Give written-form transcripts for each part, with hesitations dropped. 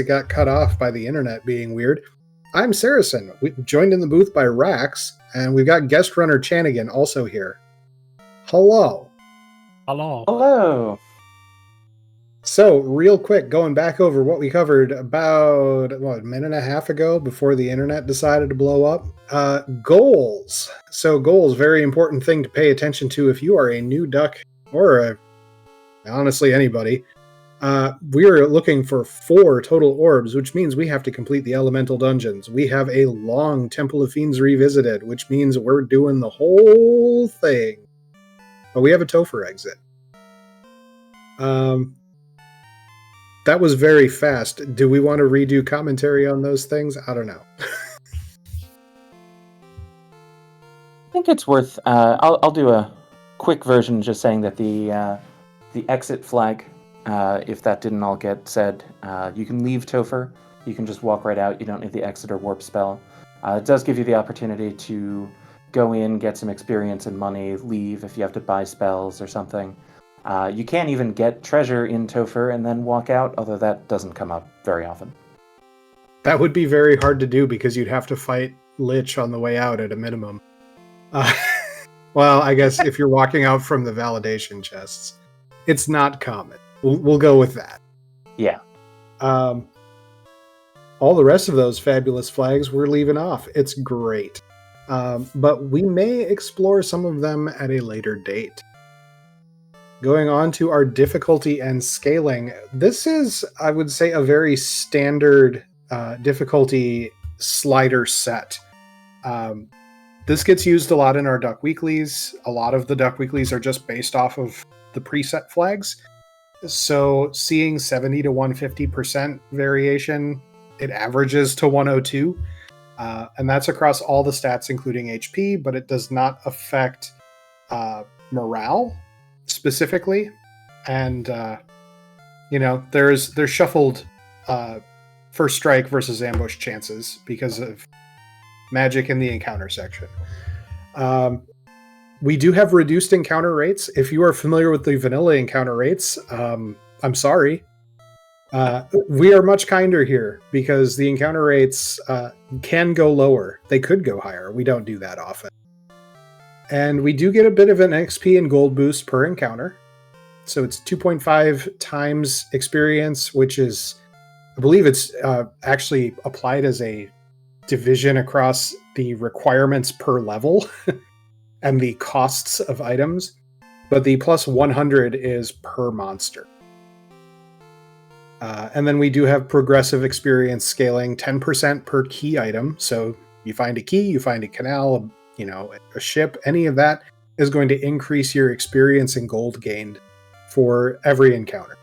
it got cut off by the internet being weird. I'm Saracen. We joined in the booth by Rax, and we've got guest runner Chanigan also here. Hello. Hello. Hello. So, real quick, going back over what we covered about, a minute and a half ago before the internet decided to blow up. Goals. So, goals, very important thing to pay attention to if you are a new duck or honestly anybody. We are looking for 4 total orbs, which means we have to complete the elemental dungeons. We have a long Temple of Fiends Revisited, which means we're doing the whole thing. But we have a Topher exit. That was very fast. Do we want to redo commentary on those things? I don't know. I think it's worth. I'll do a quick version, just saying that the exit flag, if that didn't all get said, you can leave Topher. You can just walk right out. You don't need the exit or warp spell. It does give you the opportunity to go in, get some experience and money, leave if you have to buy spells or something. You can even get treasure in Topher and then walk out, although that doesn't come up very often. That would be very hard to do because you'd have to fight Lich on the way out at a minimum. Well, I guess if you're walking out from the validation chests, it's not common. We'll go with that. Yeah. All the rest of those fabulous flags we're leaving off. It's great. But we may explore some of them at a later date. Going on to our difficulty and scaling. This is, I would say, a very standard difficulty slider set. This gets used a lot in our Duck Weeklies. A lot of the Duck Weeklies are just based off of the preset flags. So seeing 70 to 150% variation, it averages to 102. And that's across all the stats, including HP, but it does not affect morale specifically. And, there's shuffled first strike versus ambush chances because of magic in the encounter section. We do have reduced encounter rates. If you are familiar with the vanilla encounter rates, I'm sorry. We are much kinder here because the encounter rates can go lower. They could go higher. We don't do that often. And we do get a bit of an XP and gold boost per encounter. So it's 2.5 times experience, which is, I believe it's actually applied as a division across the requirements per level and the costs of items. But the plus 100 is per monster. And then we do have progressive experience scaling, 10% per key item. So you find a key, you find a canal, a ship, any of that is going to increase your experience and gold gained for every encounter.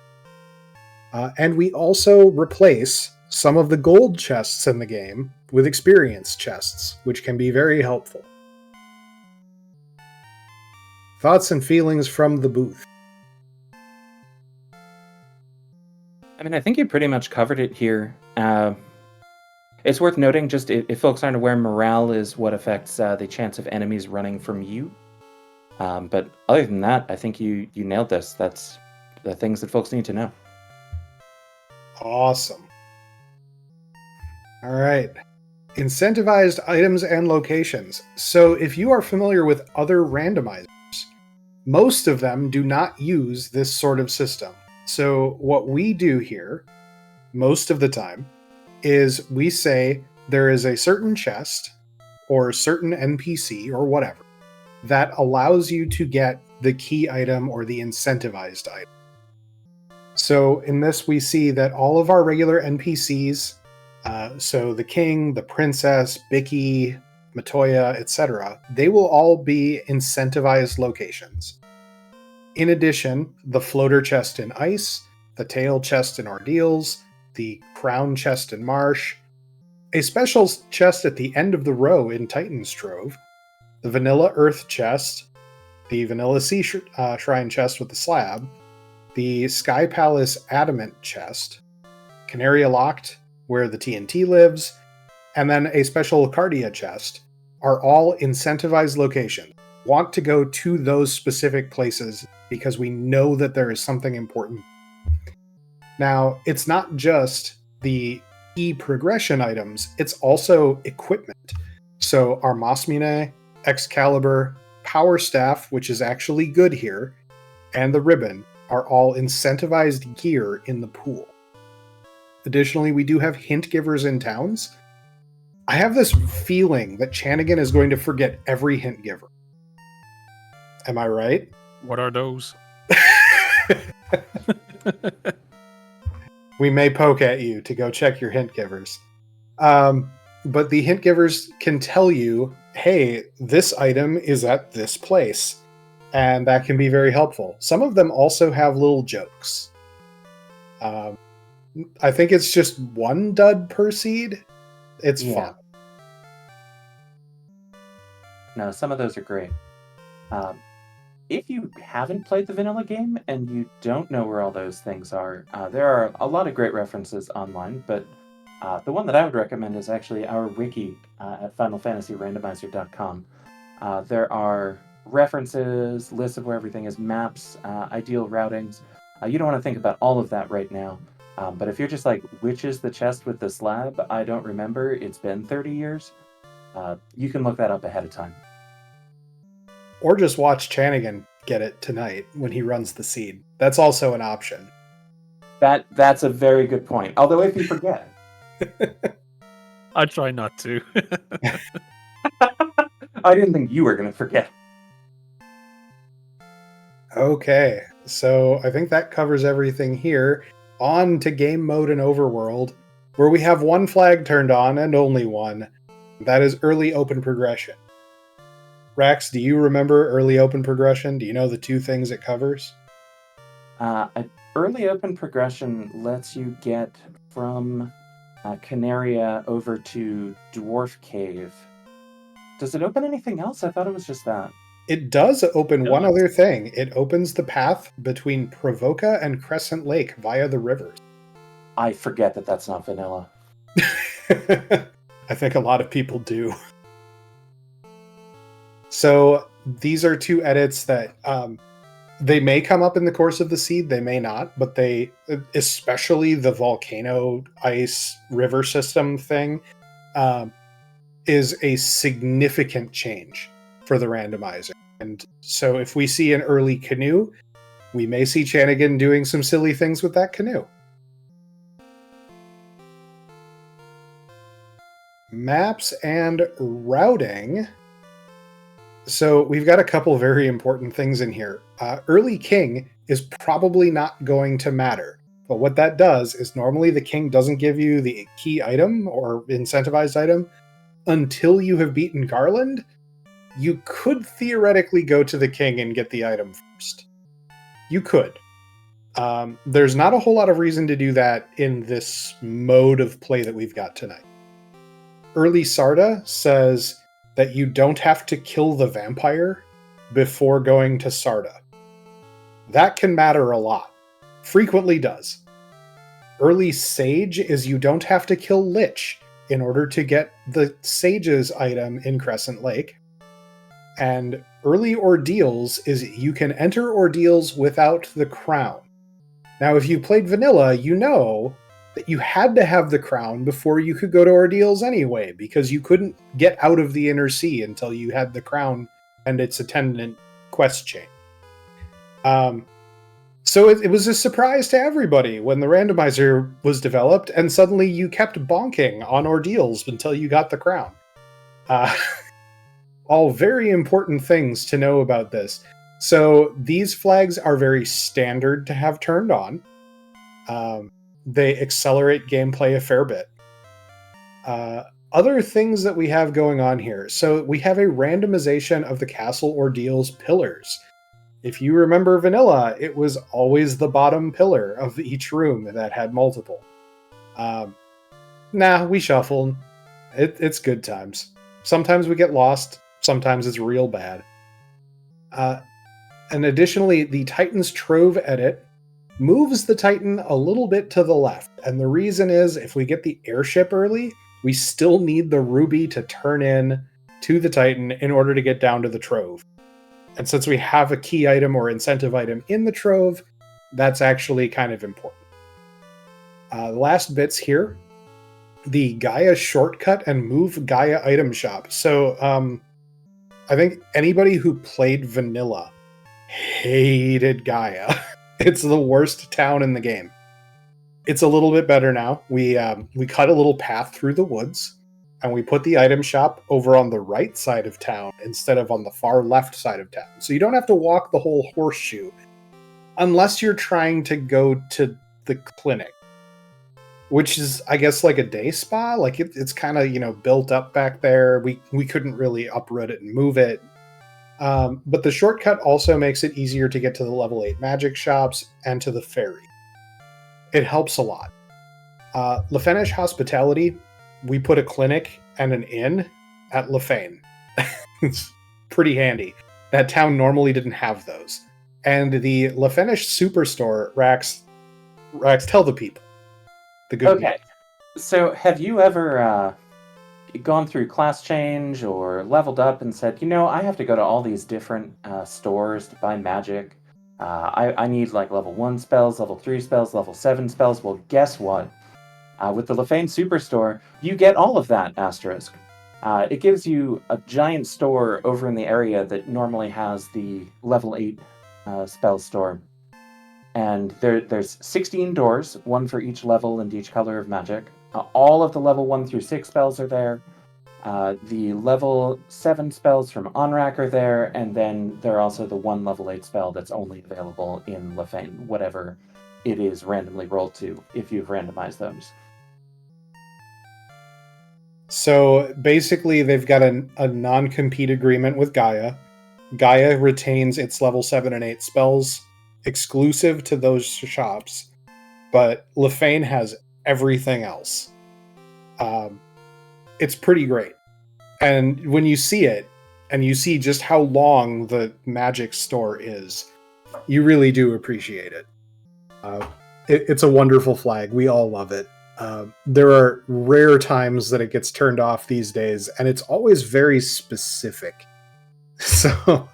And we also replace some of the gold chests in the game with experience chests, which can be very helpful. Thoughts and feelings from the booth? I mean, I think you pretty much covered it here. It's worth noting, just if folks aren't aware, morale is what affects the chance of enemies running from you. But other than that, I think you nailed this. That's the things that folks need to know. Awesome. All right. Incentivized items and locations. So if you are familiar with other randomizers, most of them do not use this sort of system. So what we do here, most of the time, is we say there is a certain chest or certain NPC or whatever that allows you to get the key item or the incentivized item. So in this, we see that all of our regular NPCs, so the king, the princess, Bicky, Matoya, etc., they will all be incentivized locations. In addition, the floater chest in Ice, the tail chest in Ordeals, the crown chest in Marsh, a special chest at the end of the row in Titan's Trove, the vanilla earth chest, the vanilla sea shrine chest with the slab, the Sky Palace adamant chest, Canaria Locked, where the TNT lives, and then a special Cardia chest are all incentivized locations. Want to go to those specific places because we know that there is something important. Now, it's not just the key progression items, it's also equipment. So our Mosmine, Excalibur, Power Staff, which is actually good here, and the Ribbon are all incentivized gear in the pool. Additionally, we do have hint givers in towns. I have this feeling that Chanigan is going to forget every hint giver. Am I right? What are those? We may poke at you to go check your hint givers. But the hint givers can tell you, hey, this item is at this place. And that can be very helpful. Some of them also have little jokes. I think it's just one dud per seed. It's fun. No, some of those are great. If you haven't played the vanilla game and you don't know where all those things are, there are a lot of great references online, but the one that I would recommend is actually our wiki at FinalFantasyRandomizer.com. There are references, lists of where everything is, maps, ideal routings. You don't want to think about all of that right now, but if you're just like, which is the chest with the slab? I don't remember, it's been 30 years. You can look that up ahead of time. Or just watch Chanigan get it tonight when he runs the seed. That's also an option. That's a very good point. Although if you forget. I try not to. I didn't think you were going to forget. Okay, so I think that covers everything here. On to game mode and overworld, where we have one flag turned on and only one. That is early open progression. Rax, do you remember early open progression? Do you know the two things it covers? Early open progression lets you get from Canaria over to Dwarf Cave. Does it open anything else? I thought it was just that. It does open one other thing. It opens the path between Provoca and Crescent Lake via the rivers. I forget that that's not vanilla. I think a lot of people do. So these are two edits that they may come up in the course of the seed, they may not, but they, especially the volcano ice river system thing, is a significant change for the randomizer. And so if we see an early canoe, we may see Chanigan doing some silly things with that canoe. Maps and routing. So we've got a couple very important things in here. Early king is probably not going to matter. But what that does is normally the king doesn't give you the key item or incentivized item until you have beaten Garland. You could theoretically go to the king and get the item first. You could. There's not a whole lot of reason to do that in this mode of play that we've got tonight. Early Sarda says that you don't have to kill the vampire before going to Sarda. That can matter a lot. Frequently does. Early Sage is you don't have to kill Lich in order to get the Sage's item in Crescent Lake. And early Ordeals is you can enter Ordeals without the crown. Now, if you played vanilla, you know that you had to have the crown before you could go to Ordeals anyway, because you couldn't get out of the Inner Sea until you had the crown and its attendant quest chain. So it was a surprise to everybody when the randomizer was developed, and suddenly you kept bonking on Ordeals until you got the crown. All very important things to know about this. So these flags are very standard to have turned on. They accelerate gameplay a fair bit. Other things that we have going on here. So we have a randomization of the Castle Ordeals pillars. If you remember vanilla, it was always the bottom pillar of each room that had multiple. We shuffle. It's good times. Sometimes we get lost. Sometimes it's real bad. And additionally, the Titan's Trove edit moves the Titan a little bit to the left. And the reason is, if we get the airship early, we still need the ruby to turn in to the Titan in order to get down to the Trove. And since we have a key item or incentive item in the Trove, that's actually kind of important. The last bits here, the Gaia shortcut and move Gaia item shop. So I think anybody who played vanilla hated Gaia. It's the worst town in the game. It's a little bit better now. We cut a little path through the woods, and we put the item shop over on the right side of town instead of on the far left side of town. So you don't have to walk the whole horseshoe unless you're trying to go to the clinic, which is, I guess, like a day spa. Like it's kind of, built up back there. We couldn't really uproot it and move it. But the shortcut also makes it easier to get to the level 8 magic shops and to the ferry. It helps a lot. Lefenish Hospitality, we put a clinic and an inn at Lefane. It's pretty handy. That town normally didn't have those. And the Lefenish Superstore, Rax, tell the people the good news. So have you ever gone through class change or leveled up and said, I have to go to all these different stores to buy magic? I need like level 1 spells, level 3 spells, level 7 spells. Well, guess what? With the Lefane Superstore, you get all of that, Asterisk. It gives you a giant store over in the area that normally has the level 8 spell store. And there's 16 doors, one for each level and each color of magic. All of the level 1 through 6 spells are there. The level 7 spells from Onrak are there, and then there are also the 1 level 8 spell that's only available in Lefane, whatever it is randomly rolled to, if you've randomized those. So basically, they've got a non-compete agreement with Gaia. Gaia retains its level 7 and 8 spells exclusive to those shops, but Lefane has everything else. It's pretty great. And when you see it, and you see just how long the magic store is, you really do appreciate it. It's a wonderful flag. We all love it. There are rare times that it gets turned off these days, and it's always very specific. So,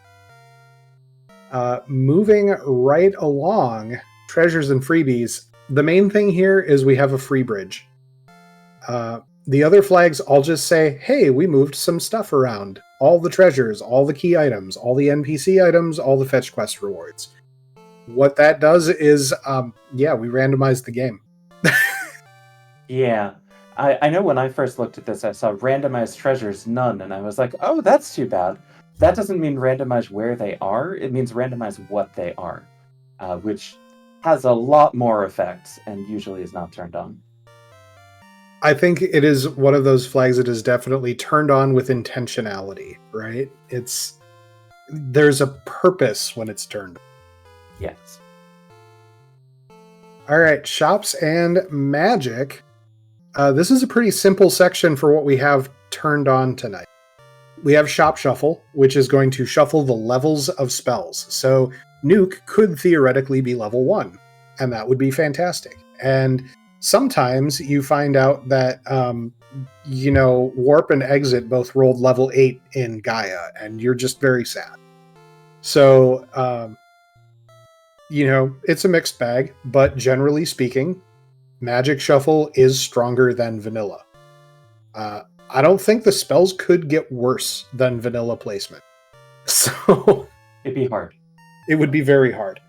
moving right along, treasures and freebies, the main thing here is we have a free bridge. The other flags all just say, hey, we moved some stuff around. All the treasures, all the key items, all the NPC items, all the fetch quest rewards. What that does is, we randomized the game. Yeah. I know when I first looked at this, I saw randomized treasures, none, and I was like, oh, that's too bad. That doesn't mean randomize where they are, it means randomize what they are, which has a lot more effects and usually is not turned on. I think it is one of those flags that is definitely turned on with intentionality, right? There's a purpose when it's turned on. Yes. All right, shops and magic. This is a pretty simple section for what we have turned on tonight. We have Shop Shuffle, which is going to shuffle the levels of spells. So Nuke could theoretically be level 1, and that would be fantastic. And sometimes you find out that, Warp and Exit both rolled level 8 in Gaia, and you're just very sad. So, it's a mixed bag, but generally speaking, Magic Shuffle is stronger than vanilla. I don't think the spells could get worse than vanilla placement. So it'd be hard. It would be very hard.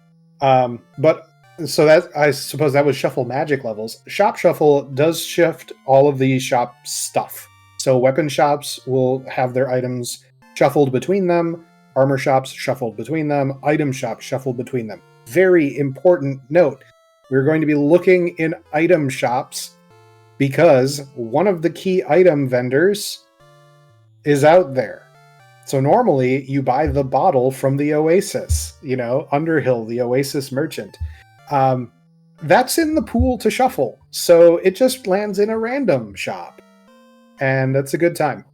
So that, I suppose that was shuffle magic levels. Shop Shuffle does shift all of the shop stuff. So weapon shops will have their items shuffled between them, armor shops shuffled between them, item shops shuffled between them. Very important note. We're going to be looking in item shops because one of the key item vendors is out there. So normally you buy the bottle from the Oasis, Underhill, the Oasis merchant. That's in the pool to shuffle. So it just lands in a random shop. And that's a good time.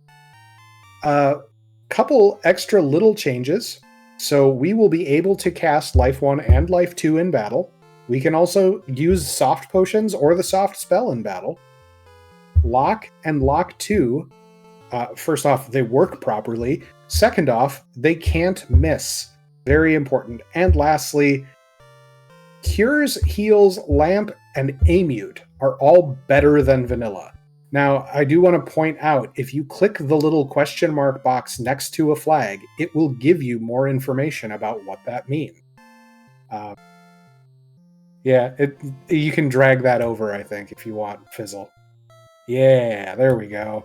Couple extra little changes. So we will be able to cast Life 1 and Life 2 in battle. We can also use soft potions or the soft spell in battle. Lock and Lock 2, first off, they work properly. Second off, they can't miss. Very important. And lastly, Cures, Heals, Lamp, and Amute are all better than vanilla. Now, I do want to point out, if you click the little question mark box next to a flag, it will give you more information about what that means. You can drag that over, I think, if you want, Fizzle. Yeah, there we go.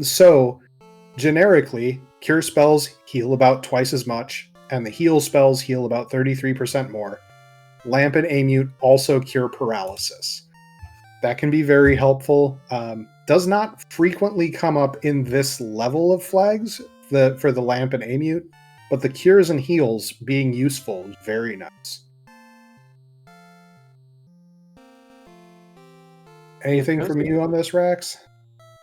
So, generically, cure spells heal about twice as much, and the heal spells heal about 33% more. Lamp and Amute also cure paralysis. That can be very helpful. Does not frequently come up in this level of flags for the Lamp and Amute, but the cures and heals being useful is very nice. Anything from you on this, Rax?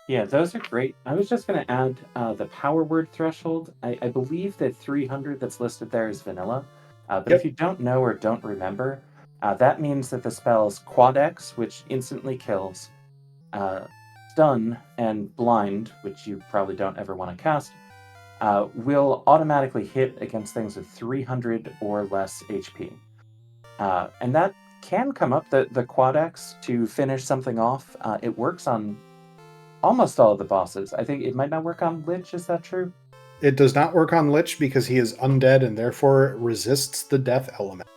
Yeah, those are great. I was just going to add the power word threshold. I believe that 300 that's listed there is vanilla. But Yep. if you don't know or don't remember, that means that the spells Quad X, which instantly kills, Stun, and Blind, which you probably don't ever want to cast, will automatically hit against things with 300 or less HP. And that can come up, the Quad X, to finish something off. It works on almost all of the bosses. I think it might not work on Lich, is that true? It does not work on Lich because he is undead and therefore resists the death element.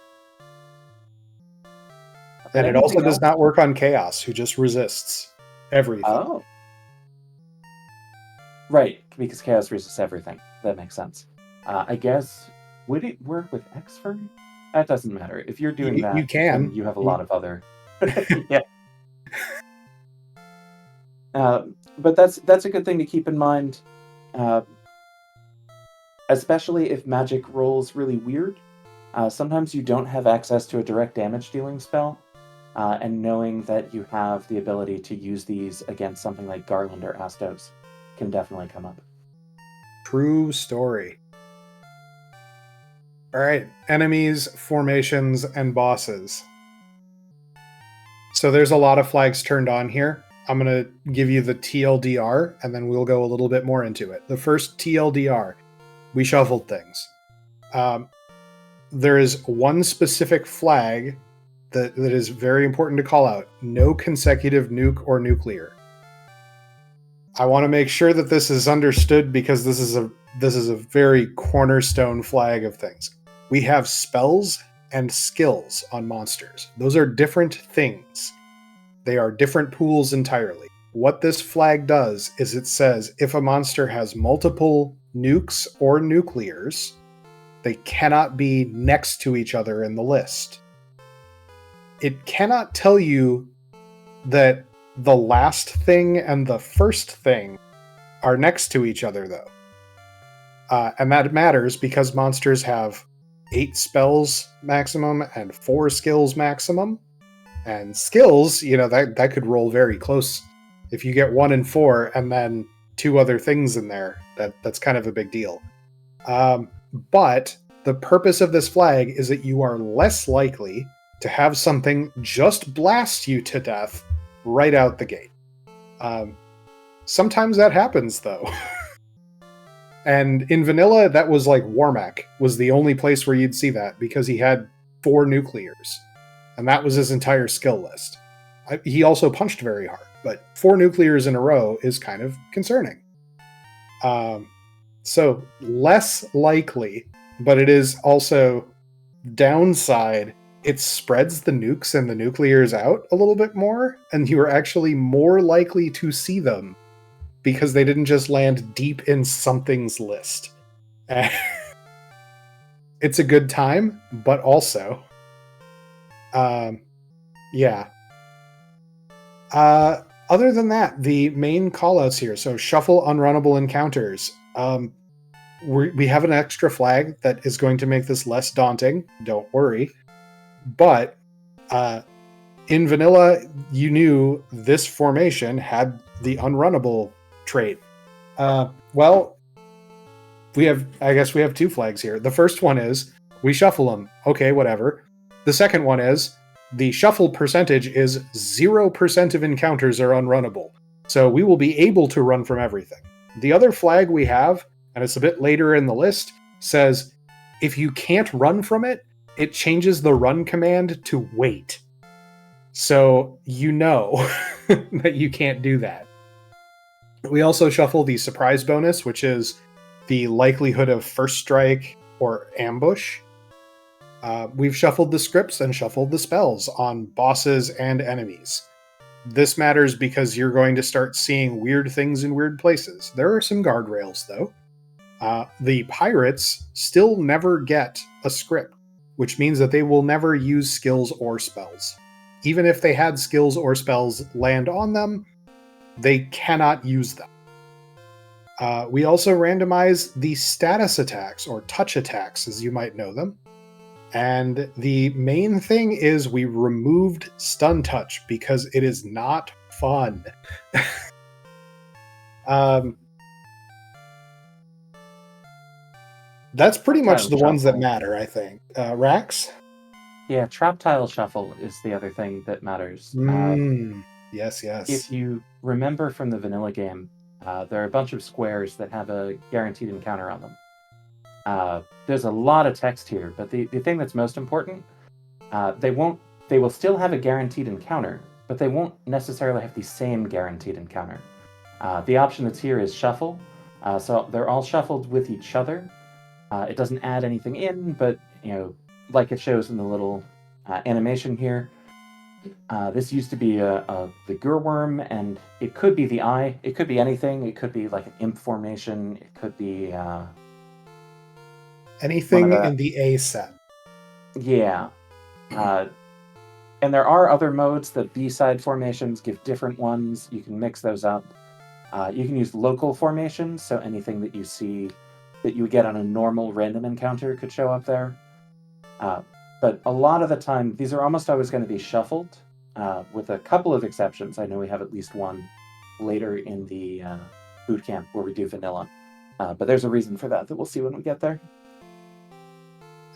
And it also does not work on Chaos, who just resists everything. Oh. Right, because Chaos resists everything. That makes sense. I guess, would it work with X-Fur? That doesn't matter. If you're doing that, you can. You have a lot of other... yeah. But that's a good thing to keep in mind, especially if magic rolls really weird. Sometimes you don't have access to a direct damage dealing spell, and knowing that you have the ability to use these against something like Garland or Astos can definitely come up. True story. All right, enemies, formations, and bosses. So there's a lot of flags turned on here. I'm going to give you the TLDR, and then we'll go a little bit more into it. The first TLDR, we shuffled things. There is one specific flag that is very important to call out. No consecutive nuke or nuclear. I want to make sure that this is understood because this is a very cornerstone flag of things. We have spells and skills on monsters. Those are different things. They are different pools entirely. What this flag does is it says if a monster has multiple nukes or nuclears, they cannot be next to each other in the list. It cannot tell you that the last thing and the first thing are next to each other, though. And that matters because monsters have 8 spells maximum and 4 skills maximum. And skills, that could roll very close. If you get 1 and 4 and then 2 other things in there, that's kind of a big deal. But the purpose of this flag is that you are less likely to have something just blast you to death right out the gate. Sometimes that happens, though. And in vanilla, that was like Warmack was the only place where you'd see that because he had 4 nuclears. And that was his entire skill list. He also punched very hard, but 4 nuclears in a row is kind of concerning. So less likely, but it is also downside. It spreads the nukes and the nuclears out a little bit more, and you are actually more likely to see them because they didn't just land deep in something's list. It's a good time, but also... yeah. Other than that, the main callouts here. So shuffle unrunnable encounters. We have an extra flag that is going to make this less daunting. Don't worry. But in vanilla, you knew this formation had the unrunnable trait. Well, I guess we have 2 flags here. The first one is we shuffle them. Okay, whatever. The second one is the shuffle percentage is 0% of encounters are unrunnable. So we will be able to run from everything. The other flag we have, and it's a bit later in the list, says if you can't run from it, it changes the run command to wait. So you know that you can't do that. We also shuffle the surprise bonus, which is the likelihood of first strike or ambush. We've shuffled the scripts and shuffled the spells on bosses and enemies. This matters because you're going to start seeing weird things in weird places. There are some guardrails, though. The pirates still never get a script, which means that they will never use skills or spells. Even if they had skills or spells land on them, they cannot use them. We also randomize the status attacks, or touch attacks, as you might know them. And the main thing is we removed stun touch because it is not fun. That's pretty much Tile the ones that shuffle. matter, I think. Rax? Yeah, trap tile shuffle is the other thing that matters. Yes, yes. If you remember from the vanilla game, there are a bunch of squares that have a guaranteed encounter on them. There's a lot of text here, but the thing that's most important, they will still have a guaranteed encounter, but they won't necessarily have the same guaranteed encounter. The option that's here is shuffle, so they're all shuffled with each other. It doesn't add anything in, but like it shows in the little animation here, this used to be the Gurworm, and it could be the eye. It could be anything. It could be like an imp formation. It could be anything in the A set. Yeah. And there are other modes that B-side formations give different ones. You can mix those up. You can use local formations, so anything that you see that you would get on a normal random encounter could show up there. But a lot of the time, these are almost always going to be shuffled, with a couple of exceptions. I know we have at least one later in the boot camp where we do vanilla. But there's a reason for that we'll see when we get there.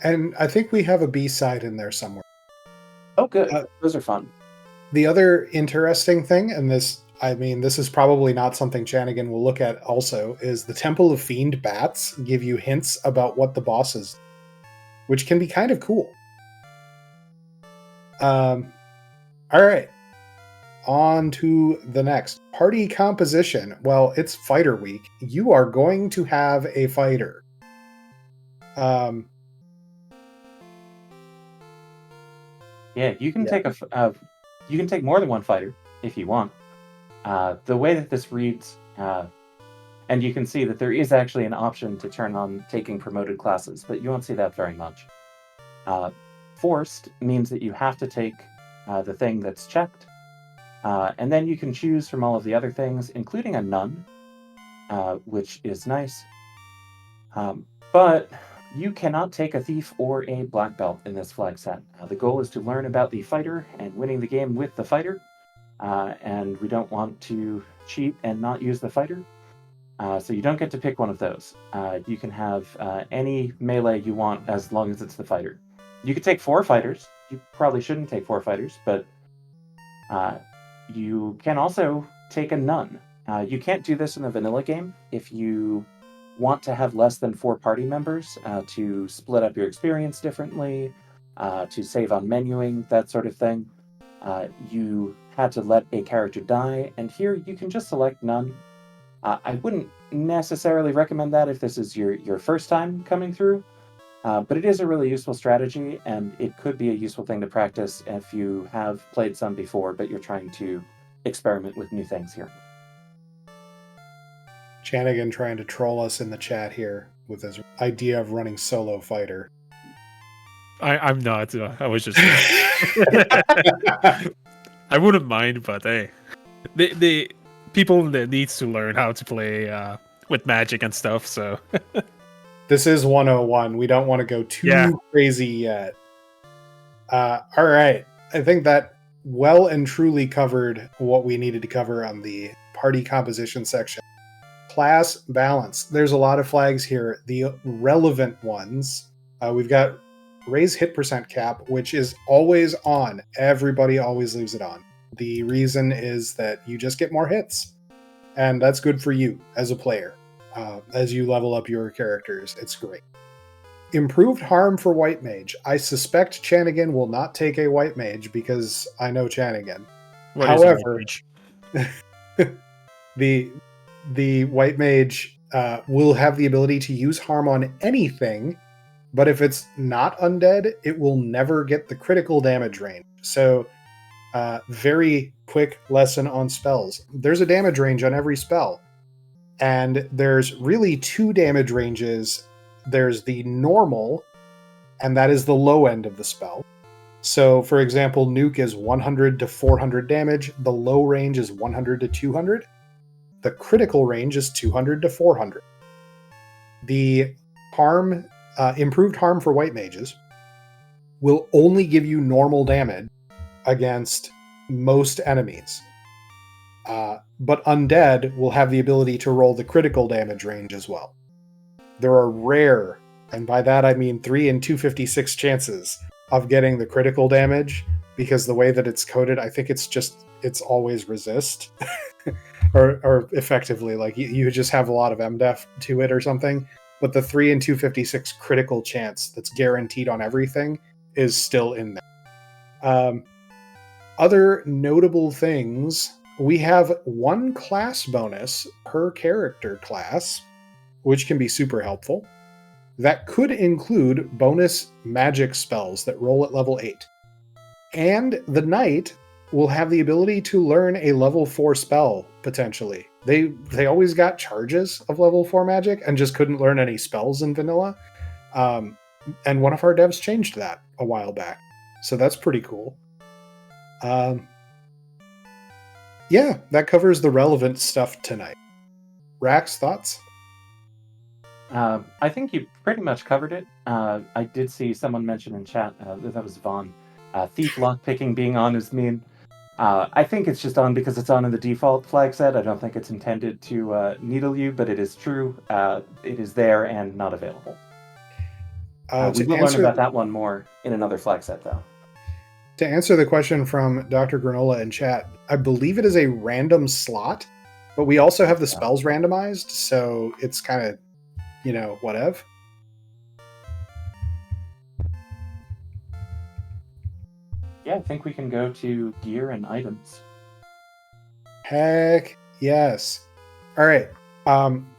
And I think we have a B-side in there somewhere. Oh, good. Those are fun. The other interesting thing, and this is probably not something Chanigan will look at also, is the Temple of Fiend bats give you hints about what the boss is, which can be kind of cool. All right. On to the next. Party composition. Well, it's fighter week. You are going to have a fighter. Yeah, you can take you can take more than one fighter if you want. The way that this reads, and you can see that there is actually an option to turn on taking promoted classes, but you won't see that very much. Forced means that you have to take the thing that's checked, and then you can choose from all of the other things, including a nun, which is nice. But you cannot take a thief or a black belt in this flag set. The goal is to learn about the fighter and winning the game with the fighter, and we don't want to cheat and not use the fighter. So you don't get to pick one of those. You can have any melee you want as long as it's the fighter. You could take 4 fighters. You probably shouldn't take 4 fighters, but you can also take a nun. You can't do this in the vanilla game. If you want to have less than 4 party members to split up your experience differently, to save on menuing, that sort of thing, you had to let a character die, and here you can just select none. I wouldn't necessarily recommend that if this is your first time coming through, but it is a really useful strategy, and it could be a useful thing to practice if you have played some before, but you're trying to experiment with new things here. Chanigan trying to troll us in the chat here with his idea of running solo fighter. I'm not. I was just. I wouldn't mind, but hey, the people that needs to learn how to play with magic and stuff. So this is 101. We don't want to go too crazy yet. All right. I think that well and truly covered what we needed to cover on the party composition section. Class balance. There's a lot of flags here. The relevant ones, we've got raise hit percent cap, which is always on. Everybody always leaves it on. The reason is that you just get more hits, and that's good for you as a player. As you level up your characters, it's great. Improved harm for White Mage. I suspect Chanigan will not take a White Mage because I know Chanigan. What is a white However, mage? the White Mage will have the ability to use harm on anything, but if it's not undead, it will never get the critical damage range. So, very quick lesson on spells. There's a damage range on every spell, and there's really two damage ranges. There's the normal, and that is the low end of the spell. So, for example, Nuke is 100 to 400 damage. The low range is 100 to 200. The critical range is 200 to 400. The harm, improved harm for White Mages will only give you normal damage against most enemies. But Undead will have the ability to roll the critical damage range as well. There are rare, and by that I mean 3 in 256 chances of getting the critical damage, because the way that it's coded, I think it's always resist. or effectively, like you just have a lot of MDEF to it or something. But the 3 in 256 critical chance that's guaranteed on everything is still in there. Other notable things, we have 1 class bonus per character class, which can be super helpful. That could include bonus magic spells that roll at level 8. And the Knight will have the ability to learn a level 4 spell, potentially. They always got charges of level 4 magic and just couldn't learn any spells in vanilla. And one of our devs changed that a while back. So that's pretty cool. Yeah, that covers the relevant stuff tonight. Rax, thoughts? I think you pretty much covered it. I did see someone mention in chat, that was Vaughn, Thief lockpicking being on is mean. I think it's just on because it's on in the default flag set. I don't think it's intended to needle you, but it is true. It is there and not available. We will learn about that one more in another flag set, though. To answer the question from Dr. Granola in chat, I believe it is a random slot, but we also have the spells randomized, so it's kind of, whatever. Yeah, I think we can go to gear and items. Heck yes. All right.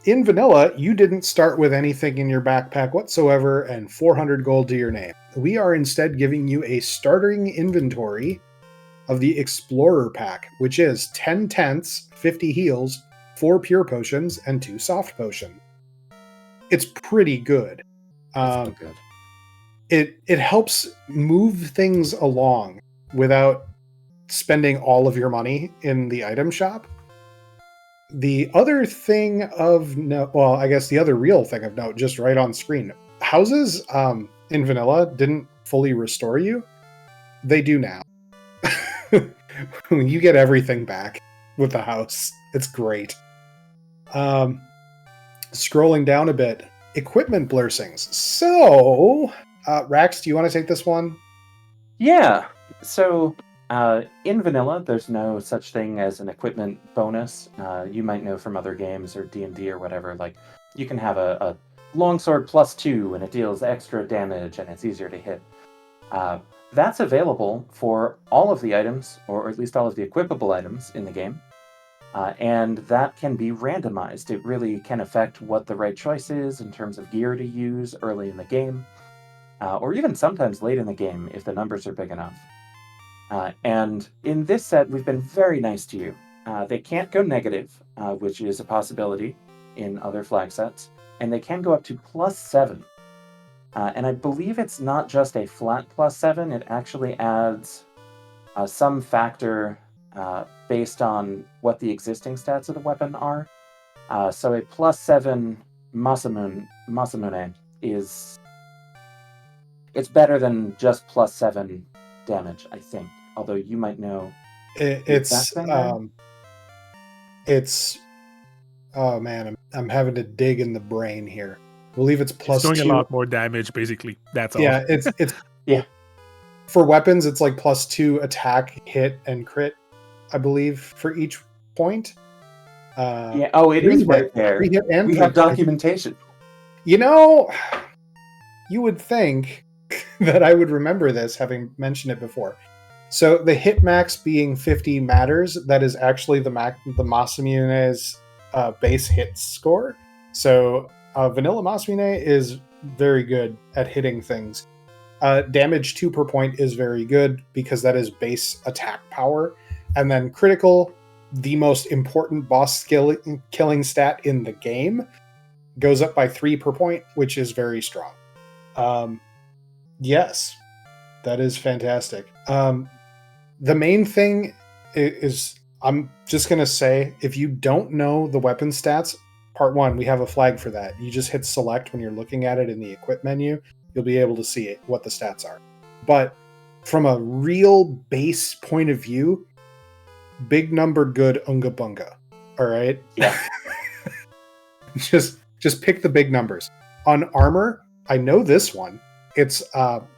In vanilla, you didn't start with anything in your backpack whatsoever and 400 gold to your name. We are instead giving you a starting inventory of the Explorer pack, which is 10 tents, 50 heals, 4 pure potions, and 2 soft potions. It's pretty good. It's good. It helps move things along without spending all of your money in the item shop. The other thing of note, well, I guess the other real thing of note, just right on screen, houses in vanilla didn't fully restore you. They do now. You get everything back with the house. It's great. Scrolling down a bit, equipment blessings. So, Rax, do you want to take this one? Yeah. So, in vanilla, there's no such thing as an equipment bonus. You might know from other games or D&D or whatever, like you can have a longsword +2 and it deals extra damage and it's easier to hit. That's available for all of the items, or at least all of the equipable items in the game. And that can be randomized. It really can affect what the right choice is in terms of gear to use early in the game, or even sometimes late in the game if the numbers are big enough. And in this set, we've been very nice to you. They can't go negative, which is a possibility in other flag sets, and they can go up to +7. And I believe it's not just a flat +7, it actually adds some factor based on what the existing stats of the weapon are. So a +7 Masamune is... It's better than just +7 damage, I think. Although you might know... It's... Oh man, I'm having to dig in the brain here. I believe it's +2. It's doing a lot more damage, basically. That's all. Yeah, it's yeah. For weapons, it's like +2 attack, hit, and crit, I believe, for each point. Yeah. Oh, it is right there. We have documentation. You you would think that I would remember this, having mentioned it before. So the hit max being 50 matters. That is actually the Masamune's base hit score. So vanilla Masamune is very good at hitting things. Damage 2 per point is very good because that is base attack power. And then critical, the most important boss killing stat in the game, goes up by 3 per point, which is very strong. Yes, that is fantastic. The main thing is, I'm just going to say, if you don't know the weapon stats, part 1, we have a flag for that. You just hit select when you're looking at it in the equip menu. You'll be able to see it, what the stats are. But from a real base point of view, big number good unga bunga. All right? Yeah. just pick the big numbers. On armor, I know this one. It's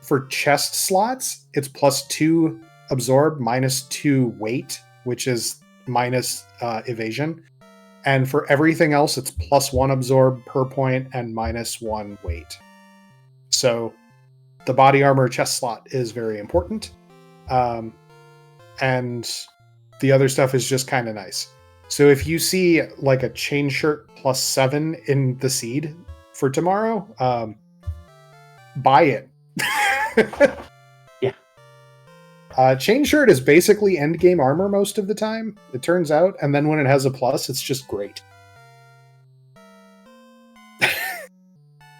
for chest slots, it's +2 absorb, -2 weight, which is minus evasion. And for everything else, it's +1 absorb per point and -1 weight. So the body armor chest slot is very important. And the other stuff is just kind of nice. So if you see like a chain shirt +7 in the seed for tomorrow, buy it. Yeah. Chain shirt is basically end game armor most of the time, it turns out, and then when it has a plus, it's just great.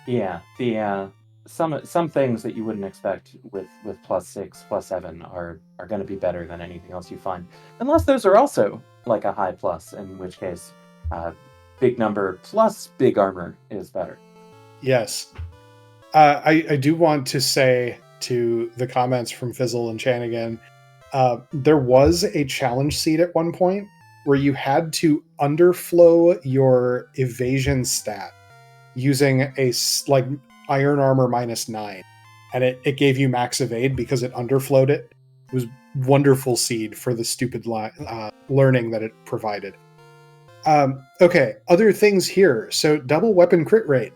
Yeah, the some things that you wouldn't expect with +6, +7 are going to be better than anything else you find, unless those are also like a high plus, in which case, big number plus big armor is better. Yes. I do want to say to the comments from Fizzle and Chanigan, there was a challenge seed at one point where you had to underflow your evasion stat using a like iron armor -9, and it gave you max evade because it underflowed it. It was wonderful seed for the stupid learning that it provided. Okay, other things here. So double weapon crit rate.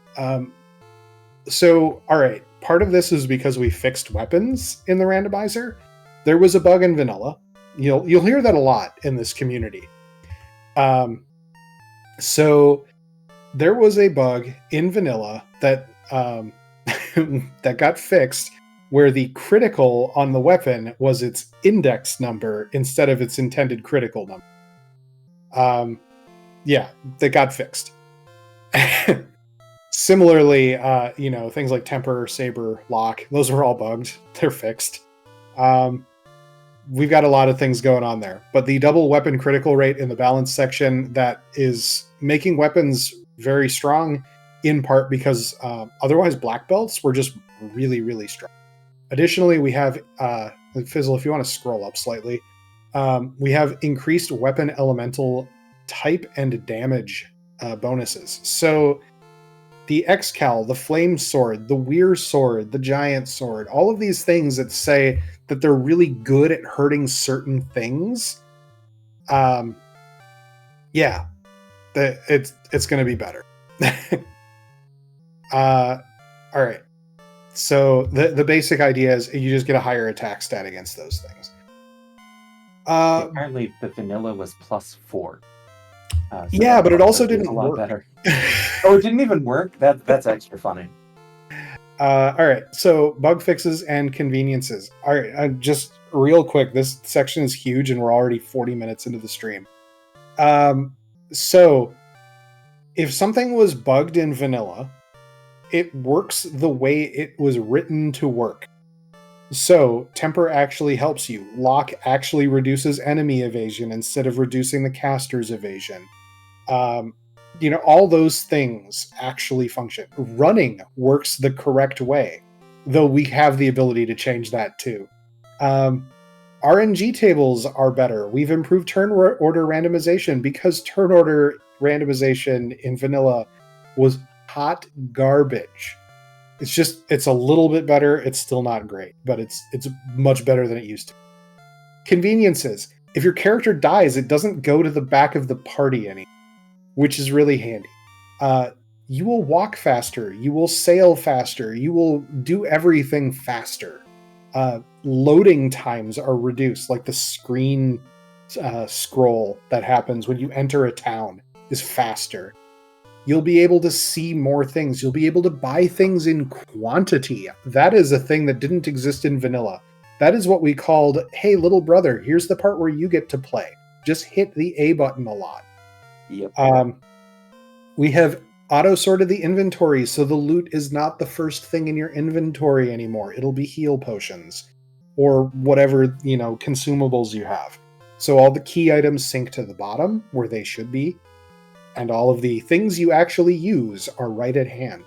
So, all right, part of this is because we fixed weapons in the randomizer. There was a bug in vanilla. You'll hear that a lot in this community. So there was a bug in vanilla that that got fixed, where the critical on the weapon was its index number instead of its intended critical number. Yeah, that got fixed. Similarly, things like temper, saber, lock, those are all bugged. They're fixed. We've got a lot of things going on there. But the double weapon critical rate in the balance section, that is making weapons very strong, in part because otherwise black belts were just really, really strong. Additionally, we have, Fizzle, if you want to scroll up slightly, we have increased weapon elemental type and damage bonuses. So the Excal, the Flame Sword, the Weir Sword, the Giant Sword, all of these things that say that they're really good at hurting certain things. Yeah, it's going to be better. All right. So the basic idea is you just get a higher attack stat against those things. Apparently, the vanilla was +4. So yeah, but it also didn't a lot work. better. Oh, it didn't even work? That's extra funny. All right, so bug fixes and conveniences. All right, just real quick, this section is huge and we're already 40 minutes into the stream. So if something was bugged in vanilla, it works the way it was written to work. So temper actually helps you. Lock actually reduces enemy evasion instead of reducing the caster's evasion. All those things actually function. Running works the correct way, though we have the ability to change that too. RNG tables are better. We've improved turn order randomization because turn order randomization in vanilla was hot garbage. It's a little bit better. It's still not great, but it's much better than it used to. Conveniences. If your character dies, it doesn't go to the back of the party anymore, which is really handy. you will walk faster, you will sail faster, you will do everything faster. Loading times are reduced, like the screen scroll that happens when you enter a town is faster. You'll be able to see more things. You'll be able to buy things in quantity. That is a thing that didn't exist in vanilla. That is what we called, hey, little brother, here's the part where you get to play. Just hit the A button a lot. Yep. We have auto-sorted the inventory, so the loot is not the first thing in your inventory anymore. It'll be heal potions or whatever, consumables you have. So all the key items sync to the bottom where they should be, and all of the things you actually use are right at hand.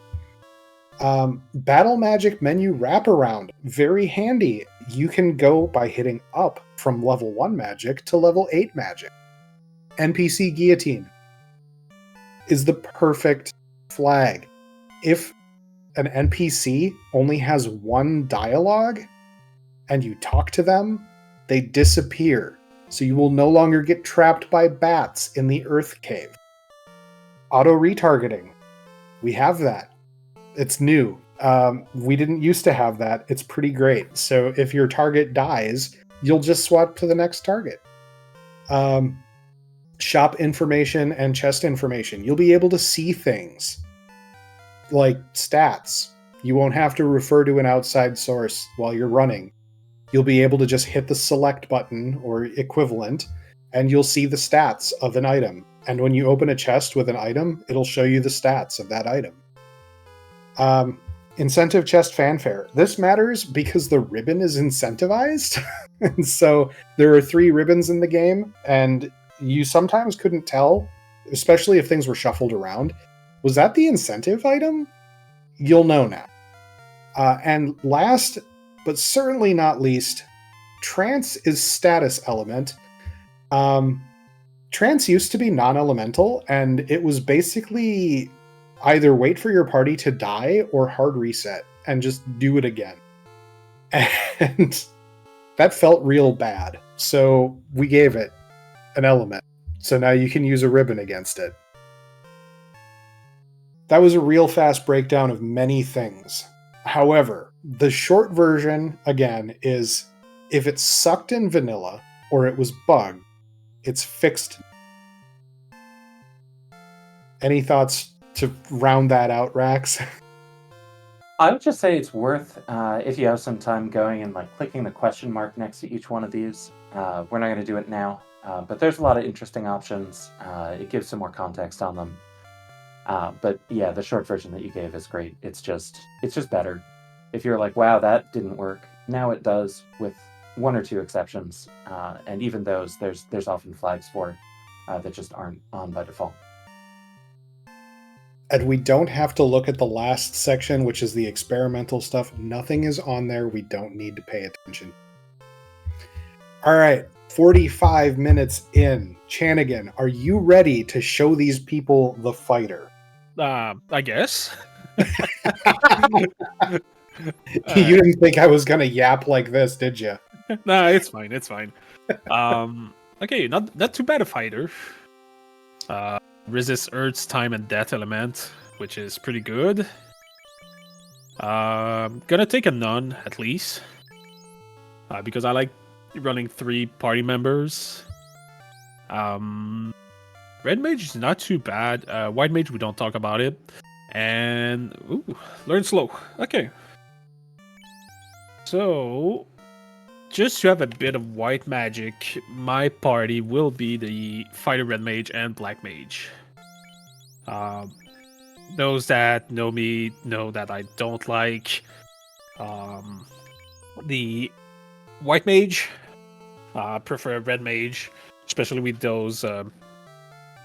Battle magic menu wraparound, very handy. You can go by hitting up from level 1 magic to level 8 magic. NPC guillotine is the perfect flag. If an NPC only has one dialogue and you talk to them, they disappear. So you will no longer get trapped by bats in the Earth Cave. Auto retargeting. We have that. It's new. We didn't used to have that. It's pretty great. So if your target dies, you'll just swap to the next target. Shop information and chest information. You'll be able to see things like stats. You won't have to refer to an outside source while you're running. You'll be able to just hit the select button or equivalent, and you'll see the stats of an item. And when you open a chest with an item, it'll show you the stats of that item. Incentive chest fanfare. This matters because the ribbon is incentivized. And so there are 3 ribbons in the game, and you sometimes couldn't tell, especially if things were shuffled around. Was that the incentive item? You'll know now. And last, but certainly not least, trance is status element. Trance used to be non-elemental, and it was basically either wait for your party to die or hard reset and just do it again. And that felt real bad. So we gave it an element. So now you can use a ribbon against it. That was a real fast breakdown of many things. However, the short version, again, is if it's sucked in vanilla or it was bugged, it's fixed. Any thoughts to round that out, Rax? I would just say it's worth, if you have some time, going and clicking the question mark next to each one of these. We're not going to do it now, but there's a lot of interesting options. It gives some more context on them. But yeah, the short version that you gave is great. It's just better. If you're like, wow, that didn't work, now it does, with 1 or 2 exceptions. And even those, there's often flags for that just aren't on by default. And we don't have to look at the last section, which is the experimental stuff. Nothing is on there. We don't need to pay attention. All right, 45 minutes in. Chanigan, are you ready to show these people the fighter? I guess. You didn't think I was gonna yap like this, did you? Nah, it's fine. It's fine. Okay, not too bad a fighter. Resists Earth's time and death element, which is pretty good. Gonna take a nun at least, because I like running 3 party members. Red mage is not too bad. White mage, we don't talk about it. And learn slow. Okay. So, just to have a bit of white magic, my party will be the fighter red mage and black mage. Those that know me know that I don't like the white mage. Prefer red mage, especially with those,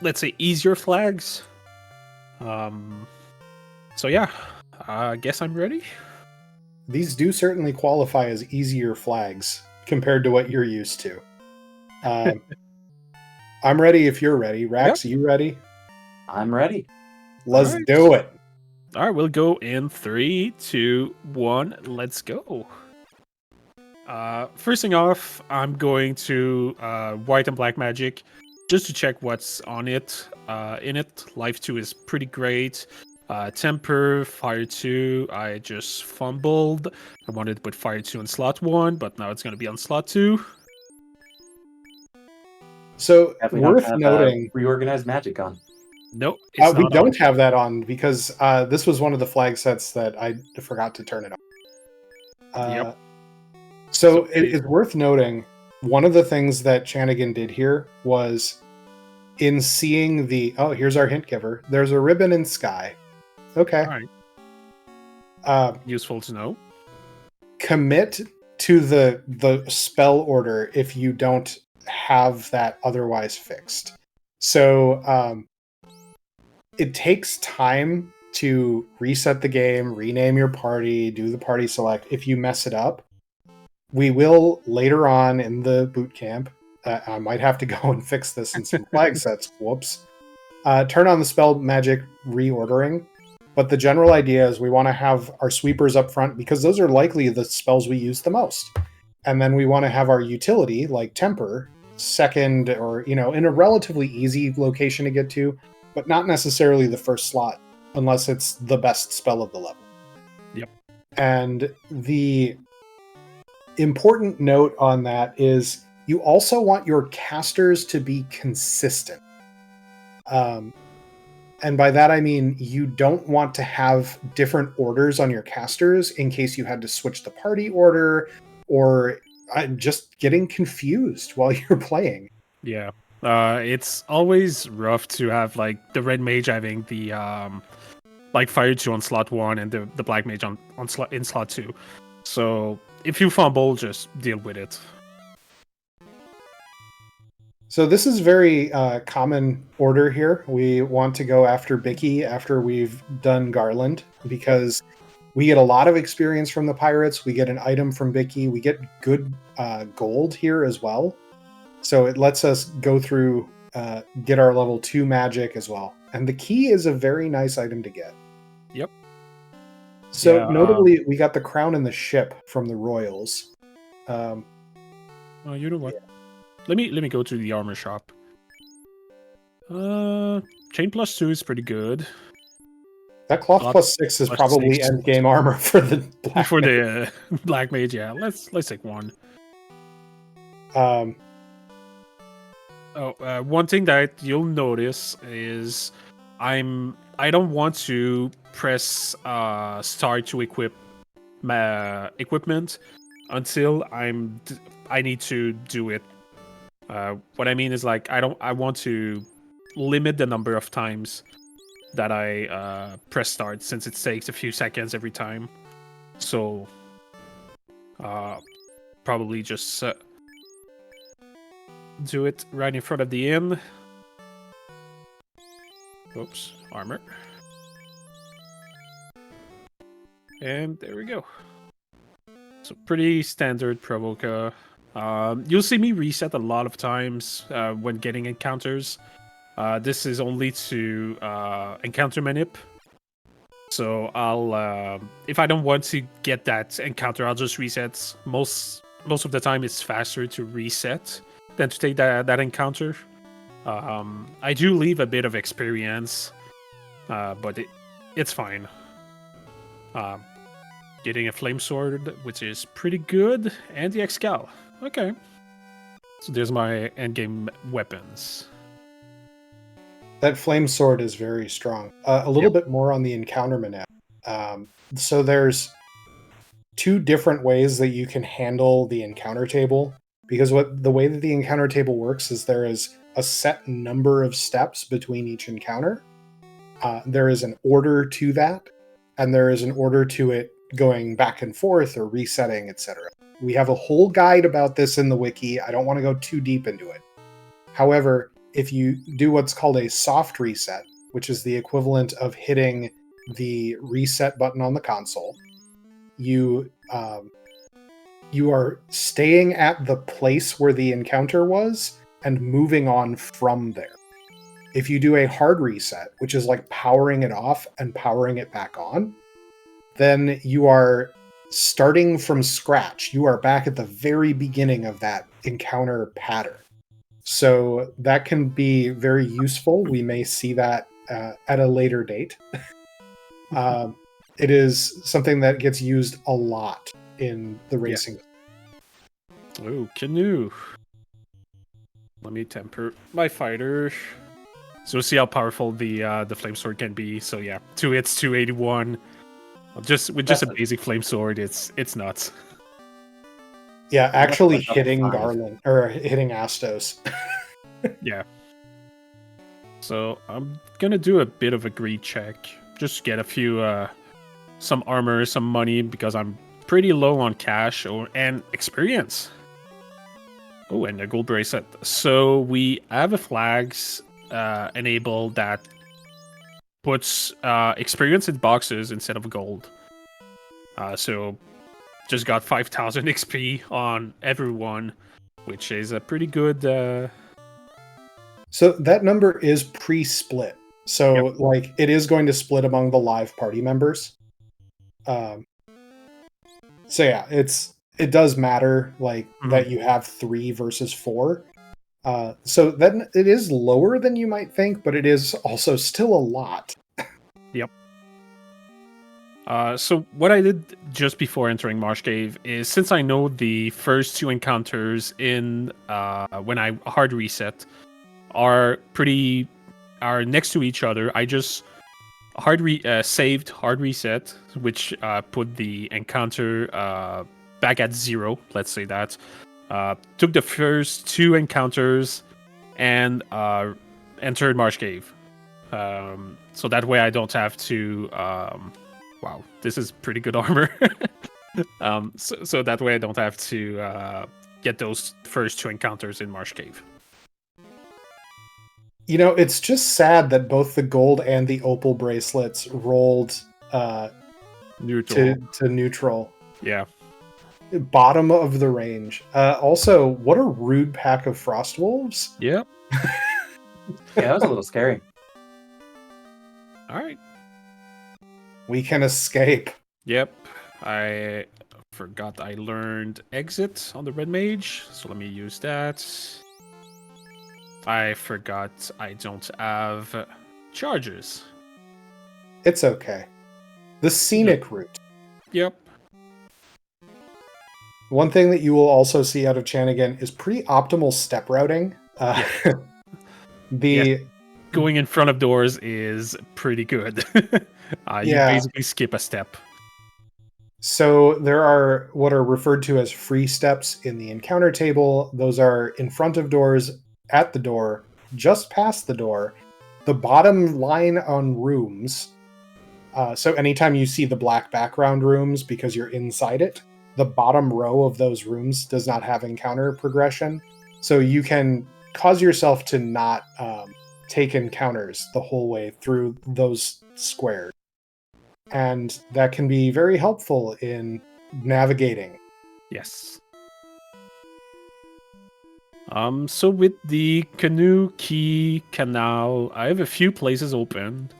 let's say, easier flags. So yeah, I guess I'm ready. These do certainly qualify as easier flags compared to what you're used to. I'm ready if you're ready. Rax, Yep. Are you ready? I'm ready. Let's Alright. do it. All right, we'll go in 3, 2, 1. Let's go. First thing off, I'm going to white and black magic just to check what's on it. In it, life 2 is pretty great. Temper, Fire 2, I just fumbled. I wanted to put Fire 2 on slot 1, but now it's going to be on slot 2. So Definitely don't worth have noting, reorganized magic on. Nope, it's we not don't on. have that on because this was one of the flag sets that I forgot to turn it on. Yep. So So it's worth noting, one of the things that Chanigan did here was in seeing here's our hint giver. There's a ribbon in sky. Okay. All right. Useful to know. Commit to the spell order if you don't have that otherwise fixed. So it takes time to reset the game, rename your party, do the party select. If you mess it up, we will later on in the boot camp. I might have to go and fix this in some flag sets. Whoops. Turn on the spell magic reordering. But the general idea is we want to have our sweepers up front because those are likely the spells we use the most. And then we want to have our utility, like Temper, second or, in a relatively easy location to get to, but not necessarily the first slot unless it's the best spell of the level. Yep. And the important note on that is you also want your casters to be consistent. And by that I mean you don't want to have different orders on your casters in case you had to switch the party order or just getting confused while you're playing. Yeah. It's always rough to have like the red mage having the like Fire 2 on slot 1 and the black mage on in slot 2. So if you fumble, just deal with it. So this is very common order here. We want to go after Bicky after we've done Garland because we get a lot of experience from the pirates. We get an item from Bicky. We get good gold here as well. So it lets us go through, get our level 2 magic as well. And the key is a very nice item to get. Yep. So Yeah, notably, we got the crown and the ship from the Royals. Oh, you know what? Yeah. Let me go to the armor shop. Chain plus 2 is pretty good. That cloth plus 6 is probably end game armor for the black for the black mage. Yeah, let's take one. One thing that you'll notice is I don't want to press start to equip my equipment until I need to do it. What I mean is like I want to limit the number of times that I press start since it takes a few seconds every time. So probably just do it right in front of the inn. Oops, armor. And there we go. So pretty standard Provoca. You'll see me reset a lot of times when getting encounters. This is only to encounter manip. So I'll if I don't want to get that encounter, I'll just reset. Most of the time it's faster to reset than to take that encounter. I do leave a bit of experience, but it's fine. Getting a flame sword, which is pretty good, and the Excal. Okay. So there's my endgame weapons. That flame sword is very strong. A little bit more on the encounter manip. So there's 2 different ways that you can handle the encounter table. Because the way that the encounter table works is there is a set number of steps between each encounter. There is an order to that, and there is an order to it going back and forth or resetting, etc. We have a whole guide about this in the wiki. I don't want to go too deep into it. However, if you do what's called a soft reset, which is the equivalent of hitting the reset button on the console, you are staying at the place where the encounter was and moving on from there. If you do a hard reset, which is like powering it off and powering it back on, then you are starting from scratch. You are back at the very beginning of that encounter pattern. So that can be very useful. We may see that at a later date. It is something that gets used a lot in the Yeah. racing. Oh, canoe. Let me temper my fighter. So see how powerful the flame sword can be. So yeah, 2 hits, 281. Just with just a basic flame sword, it's nuts. Yeah, actually That's up hitting 5. Garland or hitting Astos. Yeah. So I'm gonna do a bit of a greed check. Just get a few some armor, some money, because I'm pretty low on cash and experience. Oh, and a gold bracelet. So we have a flags enabled that puts experience in boxes instead of gold. So just got 5,000 XP on everyone, which is a pretty good. So that number is pre-split. So Yep. like it is going to split among the live party members. So yeah, it does matter like that you have 3 versus 4. So then it is lower than you might think, but it is also still a lot. Yep. So what I did just before entering Marsh Cave is, since I know the first 2 encounters in when I hard reset are next to each other, I just saved hard reset, which put the encounter back at 0. Let's say that. Took the first 2 encounters and entered Marsh Cave. So that way I don't have to. Wow, this is pretty good armor. So that way I don't have to get those first 2 encounters in Marsh Cave. You know, it's just sad that both the gold and the opal bracelets rolled Neutral. to neutral. Yeah. Bottom of the range. Also, what a rude pack of frost wolves. Yep. Yeah, that was a little scary. All right. We can escape. Yep. I forgot I learned exit on the red mage, so let me use that. I forgot I don't have charges. It's okay. The scenic route. Yep. One thing that you will also see out of Chanigan is pretty optimal step routing. Going in front of doors is pretty good. You basically skip a step. So there are what are referred to as free steps in the encounter table. Those are in front of doors, at the door, just past the door, the bottom line on rooms. So anytime you see the black background rooms because you're inside it, the bottom row of those rooms does not have encounter progression. So you can cause yourself to not take encounters the whole way through those squares. And that can be very helpful in navigating. Yes. So with the canoe key canal, I have a few places open.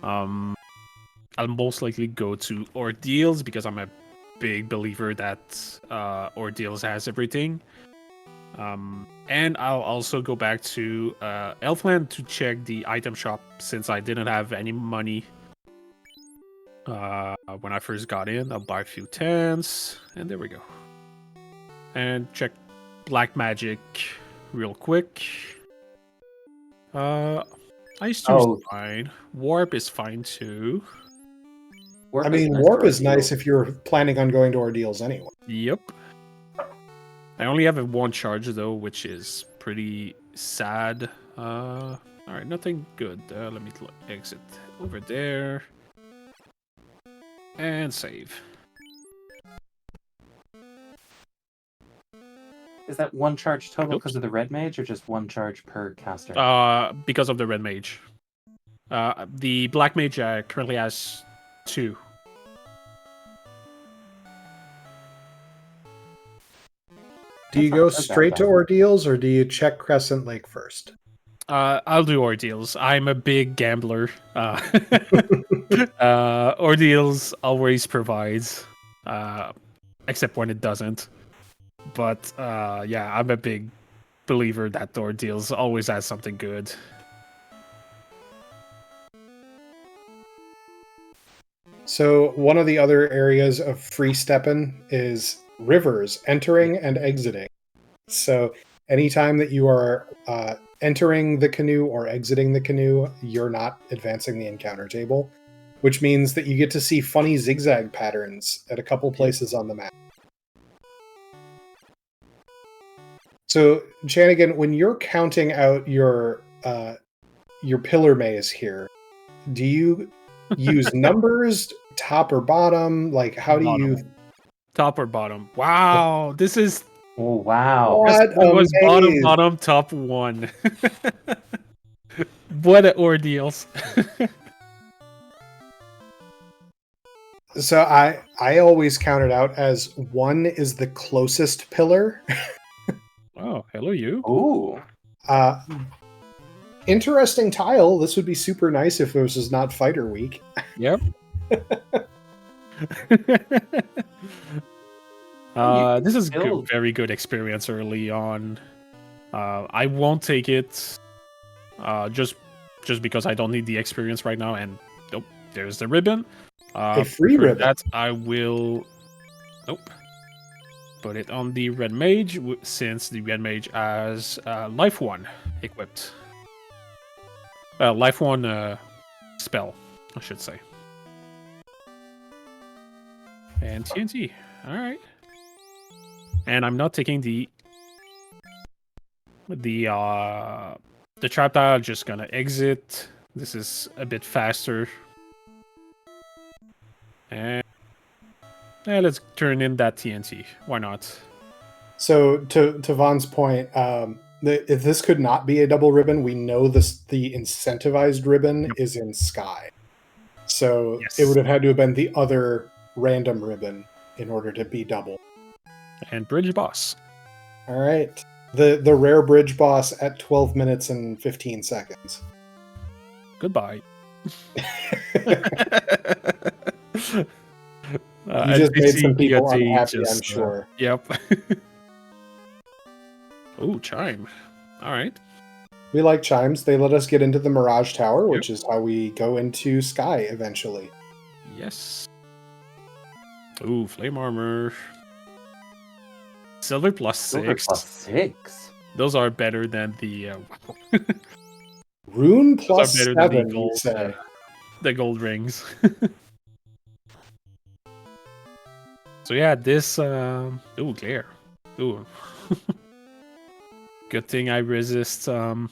I'll most likely go to Ordeals because I'm a big believer that Ordeals has everything. And I'll also go back to Elfland to check the item shop since I didn't have any money when I first got in. I'll buy a few tents, and there we go. And check Black Magic real quick. Ice 2 is fine. Warp is fine too. Warp is nice if you're planning on going to Ordeals anyway. Yep. I only have a 1 charge though, which is pretty sad. Alright, nothing good. Let me exit over there. And save. Is that 1 charge total because of the red mage, or just 1 charge per caster? Because of the red mage. The black mage currently has 2. Do you go straight to Ordeals, or do you check Crescent Lake first? I'll do Ordeals. I'm a big gambler. Ordeals always provides, except when it doesn't. But yeah, I'm a big believer that Ordeals always has something good. So one of the other areas of free stepping is rivers entering and exiting. So anytime that you are entering the canoe or exiting the canoe, you're not advancing the encounter table, which means that you get to see funny zigzag patterns at a couple places on the map. So, Chanigan, when you're counting out your pillar maze here, do you use numbers, top or bottom? Like, how do you? Bottom. Top or bottom? Wow, this is Oh, wow. What it was a bottom, maze! bottom, top one. What a ordeals. So I always count it out as 1 is the closest pillar. Oh, hello you. Ooh. Interesting tile. This would be super nice if this was not Fighter Week. Yep. This is build. very good experience early on. I won't take it just because I don't need the experience right now. And nope, there's the ribbon. A free For ribbon. that, I will put it on the red mage since the red mage has life 1 equipped. Life 1 spell, I should say. And TNT. All right. And I'm not taking the trap tile. Just gonna exit. This is a bit faster. And let's turn in that TNT. Why not? So to Vaughn's point, if this could not be a double ribbon, we know the incentivized ribbon is in Sky. So Yes. it would have had to have been the other random ribbon in order to be double. And bridge boss. All right. The rare bridge boss at 12 minutes and 15 seconds. Goodbye. You just made some people GOT unhappy, I'm sure. Yep. Oh, chime. All right. We like chimes. They let us get into the Mirage Tower, which is how we go into Sky eventually. Yes. Ooh, flame armor. Silver plus 6. Silver plus 6. Those are better than the Rune plus those are better 7, than the you gold, say. the gold rings. So yeah, this ooh, glare. Ooh. Good thing I resist was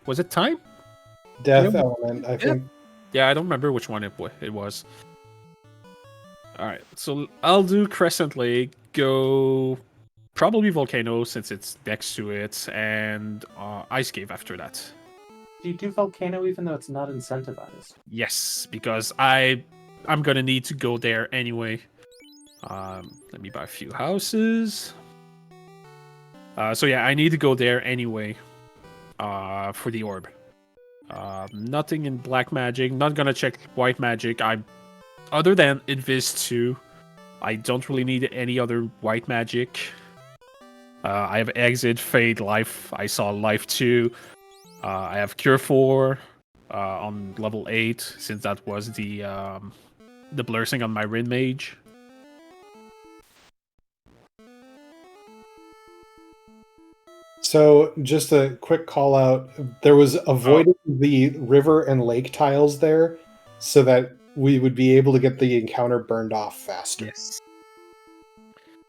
it time? Death Yeah, element, I think. Yeah, I don't remember which one it was. Alright, so I'll do Crescent Lake, go probably Volcano since it's next to it, and Ice Cave after that. Do you do Volcano even though it's not incentivized? Yes, because I'm gonna need to go there anyway. Let me buy a few houses. So yeah, I need to go there anyway. For the orb. Nothing in black magic. Not gonna check white magic. Other than Invis 2, I don't really need any other white magic. I have Exit, Fade, Life. I saw Life 2. I have Cure 4 on level 8, since that was the blessing on my Rin Mage. So, just a quick call out. There was avoiding the river and lake tiles there so that we would be able to get the encounter burned off faster. Yes.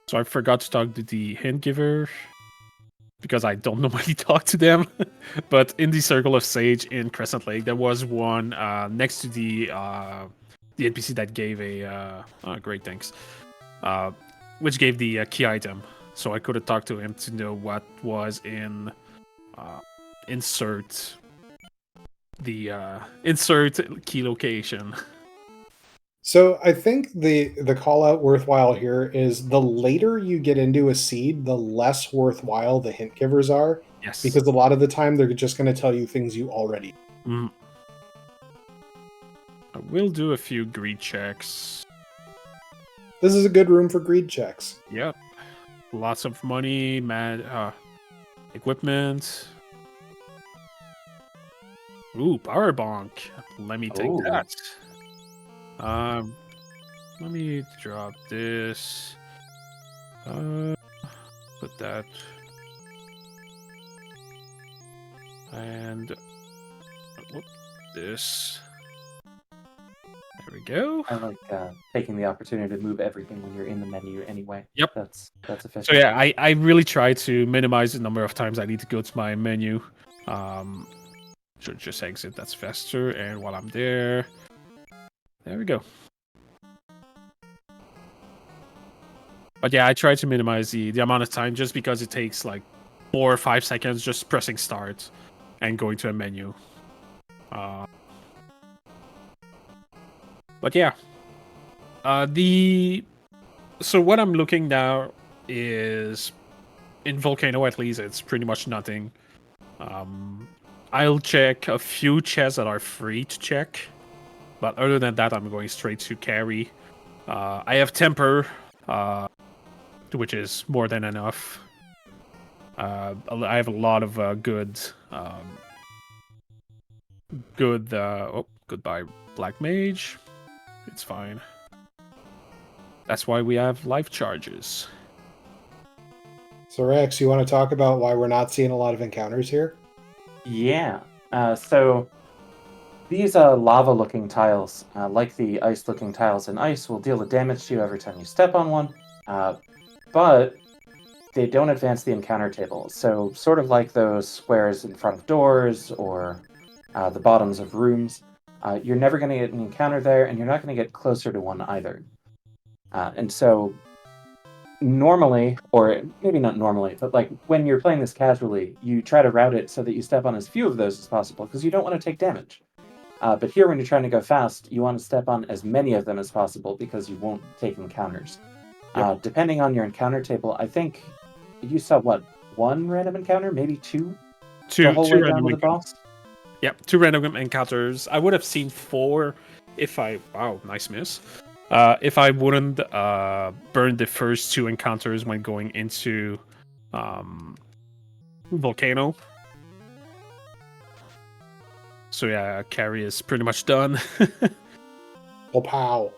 So I forgot to talk to the hint giver because I don't normally talk to them. But in the Circle of Sage in Crescent Lake, there was one next to the NPC that gave a great thanks, which gave the key item. So I could have talked to him to know what was in insert key location. So I think the call out worthwhile here is the later you get into a seed, the less worthwhile the hint givers are. Yes. Because a lot of the time they're just going to tell you things you already know. I will do a few greed checks. This is a good room for greed checks. Yep. Lots of money, equipment. Ooh, power bonk. Let me take that. Let me drop this. Put that. And whoop, this. There we go. I like taking the opportunity to move everything when you're in the menu anyway. Yep. That's efficient. So yeah, I really try to minimize the number of times I need to go to my menu. Should just exit. That's faster. And while I'm there we go. But yeah, I try to minimize the amount of time just because it takes like 4 or 5 seconds just pressing start and going to a menu. But yeah. So what I'm looking now is in Volcano, at least it's pretty much nothing. I'll check a few chests that are free to check. But other than that, I'm going straight to carry. I have temper, which is more than enough. I have a lot of goodbye, Black Mage. It's fine. That's why we have life charges. So Rex, you want to talk about why we're not seeing a lot of encounters here? Yeah. So these lava-looking tiles, like the ice-looking tiles in ice, will deal the damage to you every time you step on one. But they don't advance the encounter table. So sort of like those squares in front of doors or the bottoms of rooms, you're never going to get an encounter there, and you're not going to get closer to one either. And so normally, or maybe not normally, but like when you're playing this casually, you try to route it so that you step on as few of those as possible because you don't want to take damage. But here, when you're trying to go fast, you want to step on as many of them as possible because you won't take encounters. Yep. Depending on your encounter table, I think you saw one random encounter, maybe two? The whole way down to the boss? Yep, 2 random encounters. I would have seen 4 if I... Wow, nice miss. If I wouldn't burn the first 2 encounters when going into Volcano. So yeah, carry is pretty much done. Oh, pow.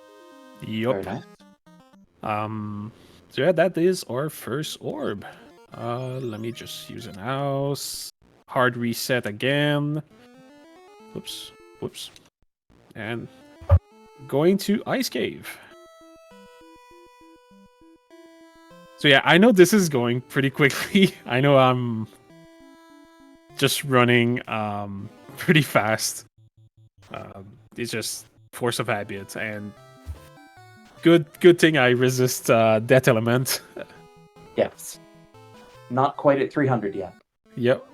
Yup. Very nice. So yeah, that is our first orb. Let me just use an house. Hard reset again. Whoops. And going to Ice Cave. So yeah, I know this is going pretty quickly. I know I'm just running pretty fast. It's just force of habit, and good thing I resist Death Element. Yes. Not quite at 300 yet. Yep.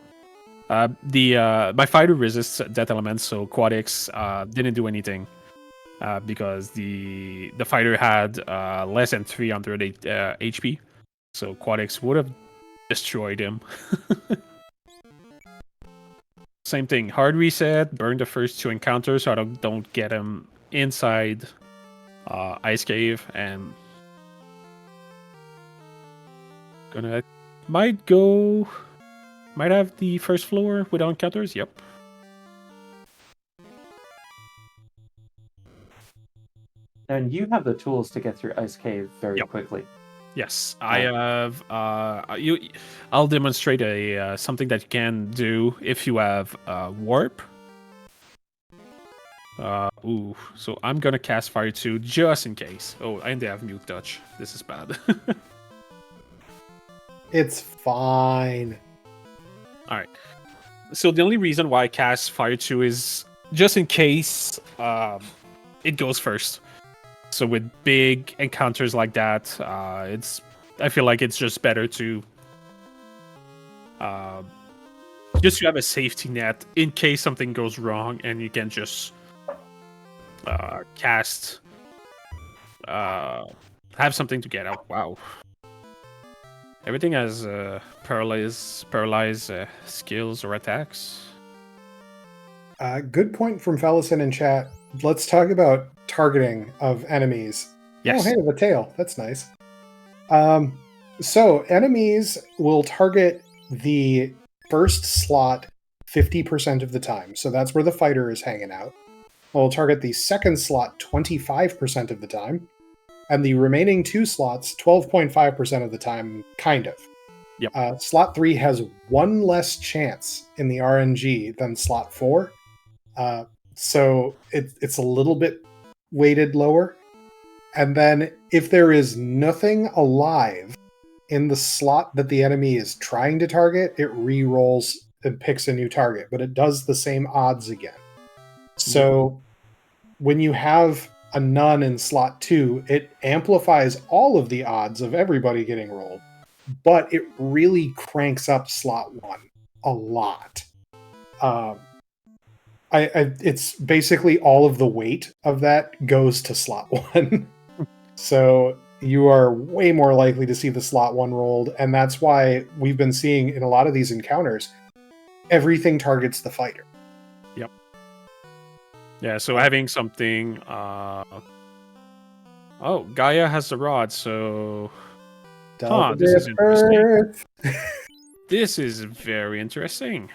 My fighter resists Death Element, so Quadix didn't do anything because the fighter had less than 300 HP, so Quadix would have destroyed him. Same thing, hard reset, burn the first 2 encounters so I don't get him inside Ice Cave, and might have the first floor without encounters. Yep. And you have the tools to get through Ice Cave very quickly. Yes, I have. I'll demonstrate something that you can do if you have warp. So I'm gonna cast Fire 2 just in case. Oh, and they have mute touch. This is bad. It's fine. All right. So the only reason why I cast Fire 2 is just in case it goes first. So with big encounters like that, I feel like it's just better to just to have a safety net in case something goes wrong, and you can just cast, have something to get out. Wow. Everything has paralyze skills or attacks. Good point from Fellison in chat. Let's talk about targeting of enemies. Yes. Oh, hey, the tail. That's nice. So enemies will target the first slot 50% of the time. So that's where the fighter is hanging out. will target the second slot 25% of the time, and the remaining 2 slots 12.5% of the time, kind of. Yep. Slot 3 has 1 less chance in the RNG than slot 4, so it's a little bit weighted lower. And then if there is nothing alive in the slot that the enemy is trying to target, it re-rolls and picks a new target, but it does the same odds again. So when you have a none in slot 2, it amplifies all of the odds of everybody getting rolled, but it really cranks up slot 1 a lot. It's basically all of the weight of that goes to slot 1. So you are way more likely to see the slot 1 rolled, and that's why we've been seeing in a lot of these encounters, everything targets the fighter. Yep. Yeah, so having something... Oh, Gaia has the rod, so... this is interesting. This is very interesting.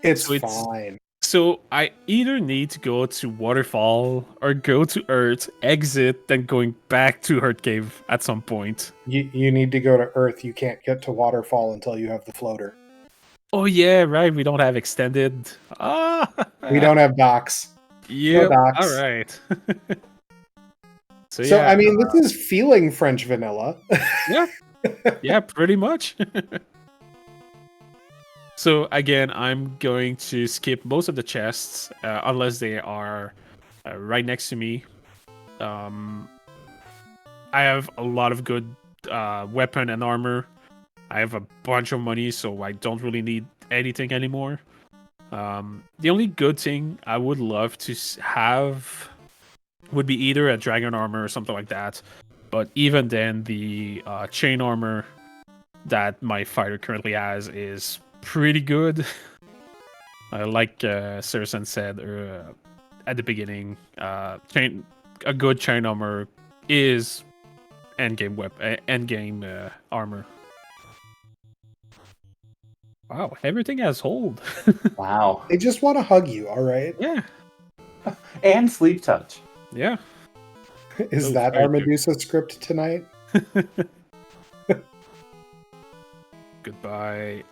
It's fine. So I either need to go to Waterfall or go to Earth, exit, then going back to Earth Cave at some point. You need to go to Earth. You can't get to Waterfall until you have the floater. Oh yeah, right. We don't have extended. We don't have docks. Yeah. No docks. All right. So yeah, I mean, this is feeling French vanilla. Yeah. Yeah, pretty much. So again, I'm going to skip most of the chests unless they are right next to me. I have a lot of good weapon and armor. I have a bunch of money, so I don't really need anything anymore. The only good thing I would love to have would be either a dragon armor or something like that. But even then, the chain armor that my fighter currently has is pretty good. Like Saracen said at the beginning, a good chain armor is endgame armor. Wow, everything has hold. Wow. They just want to hug you, all right? Yeah. And sleep touch. Yeah. Is that our Medusa script tonight? Goodbye.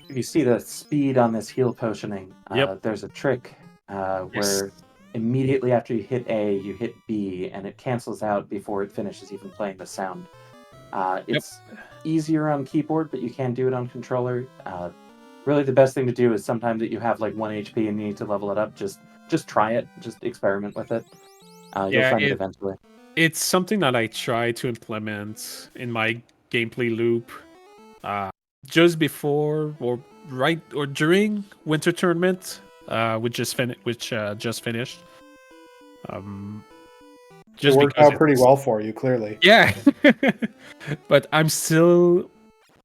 If you see the speed on this heal potioning, there's a trick where immediately after you hit A, you hit B, and it cancels out before it finishes even playing the sound. It's easier on keyboard, but you can do it on controller. Really, the best thing to do is sometime that you have like 1 HP and you need to level it up, just try it, just experiment with it. You'll find it eventually. It's something that I try to implement in my gameplay loop just before or during Winter Tournament, which just finished. Just it worked out pretty well for you, clearly. Yeah, but I'm still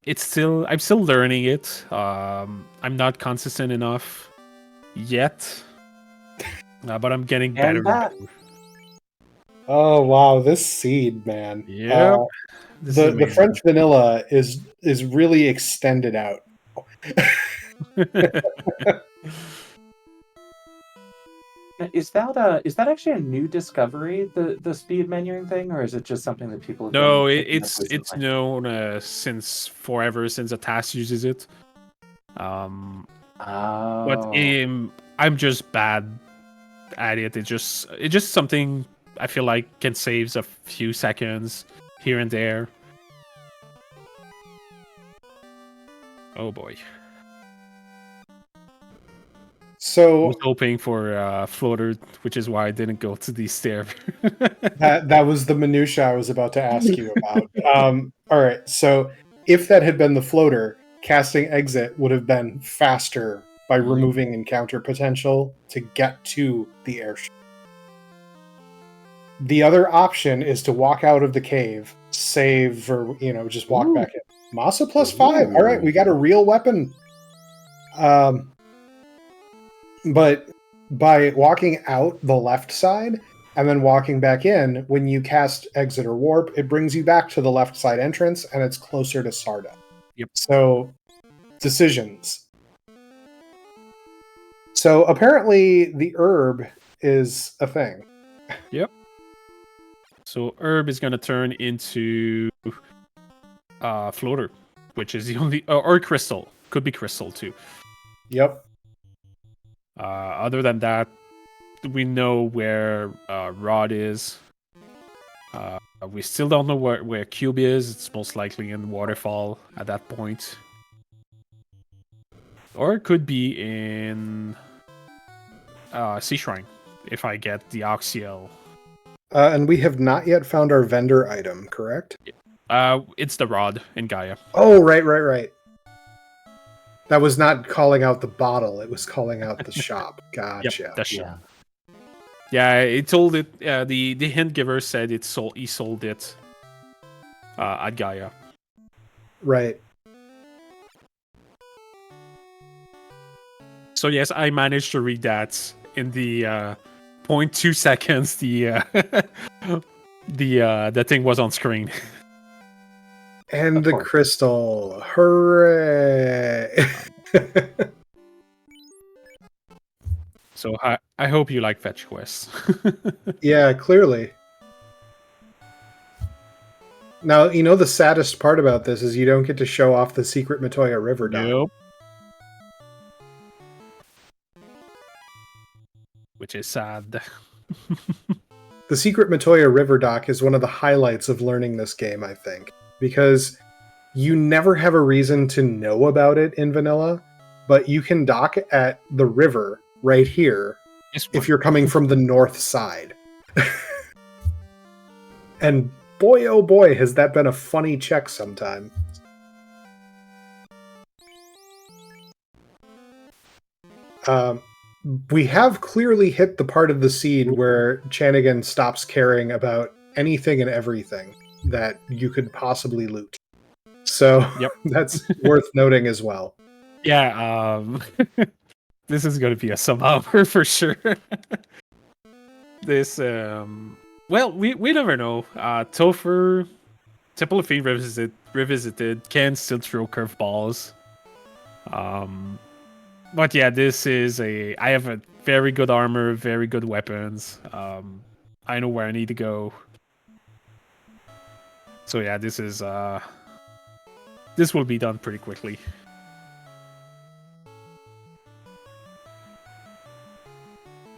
learning it. I'm not consistent enough yet, but I'm getting better. Oh wow, this seed, man! Yeah, the French vanilla is really extended out. Is that actually a new discovery, the speed menuing thing, or is it just something that people have No, it's known since forever, since a task uses it. But I'm just bad at it. It's just something I feel like can save a few seconds here and there. Oh boy. So I was hoping for floater, which is why I didn't go to the stair. that was the minutia I was about to ask you about. All right, so if that had been the floater, casting exit would have been faster by removing encounter potential to get to the airship. The other option is to walk out of the cave, save, or just walk back in. Masa +5. All right, we got a real weapon. But by walking out the left side, and then walking back in, when you cast exit or warp, it brings you back to the left side entrance, and it's closer to Sarda. Yep. So, decisions. So apparently the herb is a thing. Yep. So herb is gonna turn into floater, which is the only or crystal. Could be crystal too. Yep. Other than that, we know where Rod is. We still don't know where Cube is. It's most likely in Waterfall at that point. Or it could be in Sea Shrine, if I get the Oxiel. And we have not yet found our vendor item, correct? It's the Rod in Gaia. Oh, right. That was not calling out the bottle, it was calling out the shop. Gotcha. Yep, the shop. Yeah, it told it. The hint giver said he sold it at Gaia. Right. So yes, I managed to read that in the 0.2 seconds. The thing was on screen. And the crystal. Hooray! So I hope you like fetch quests. Yeah, clearly. Now, you know the saddest part about this is you don't get to show off the secret Matoya River dock. Nope. Which is sad. The secret Matoya River dock is one of the highlights of learning this game, I think. Because you never have a reason to know about it in vanilla, but you can dock at the river right here if you're coming from the north side. And boy, oh boy, has that been a funny check sometime. We have clearly hit the part of the seed where Chanigan stops caring about anything and everything that you could possibly loot. So Yep. That's worth noting as well. Yeah, this is going to be a sub hour for sure. This, well, we never know. Topher, Temple of Fiend Revisited can still throw curveballs. But yeah, this is I have a very good armor, very good weapons. I know where I need to go. So yeah, this will be done pretty quickly.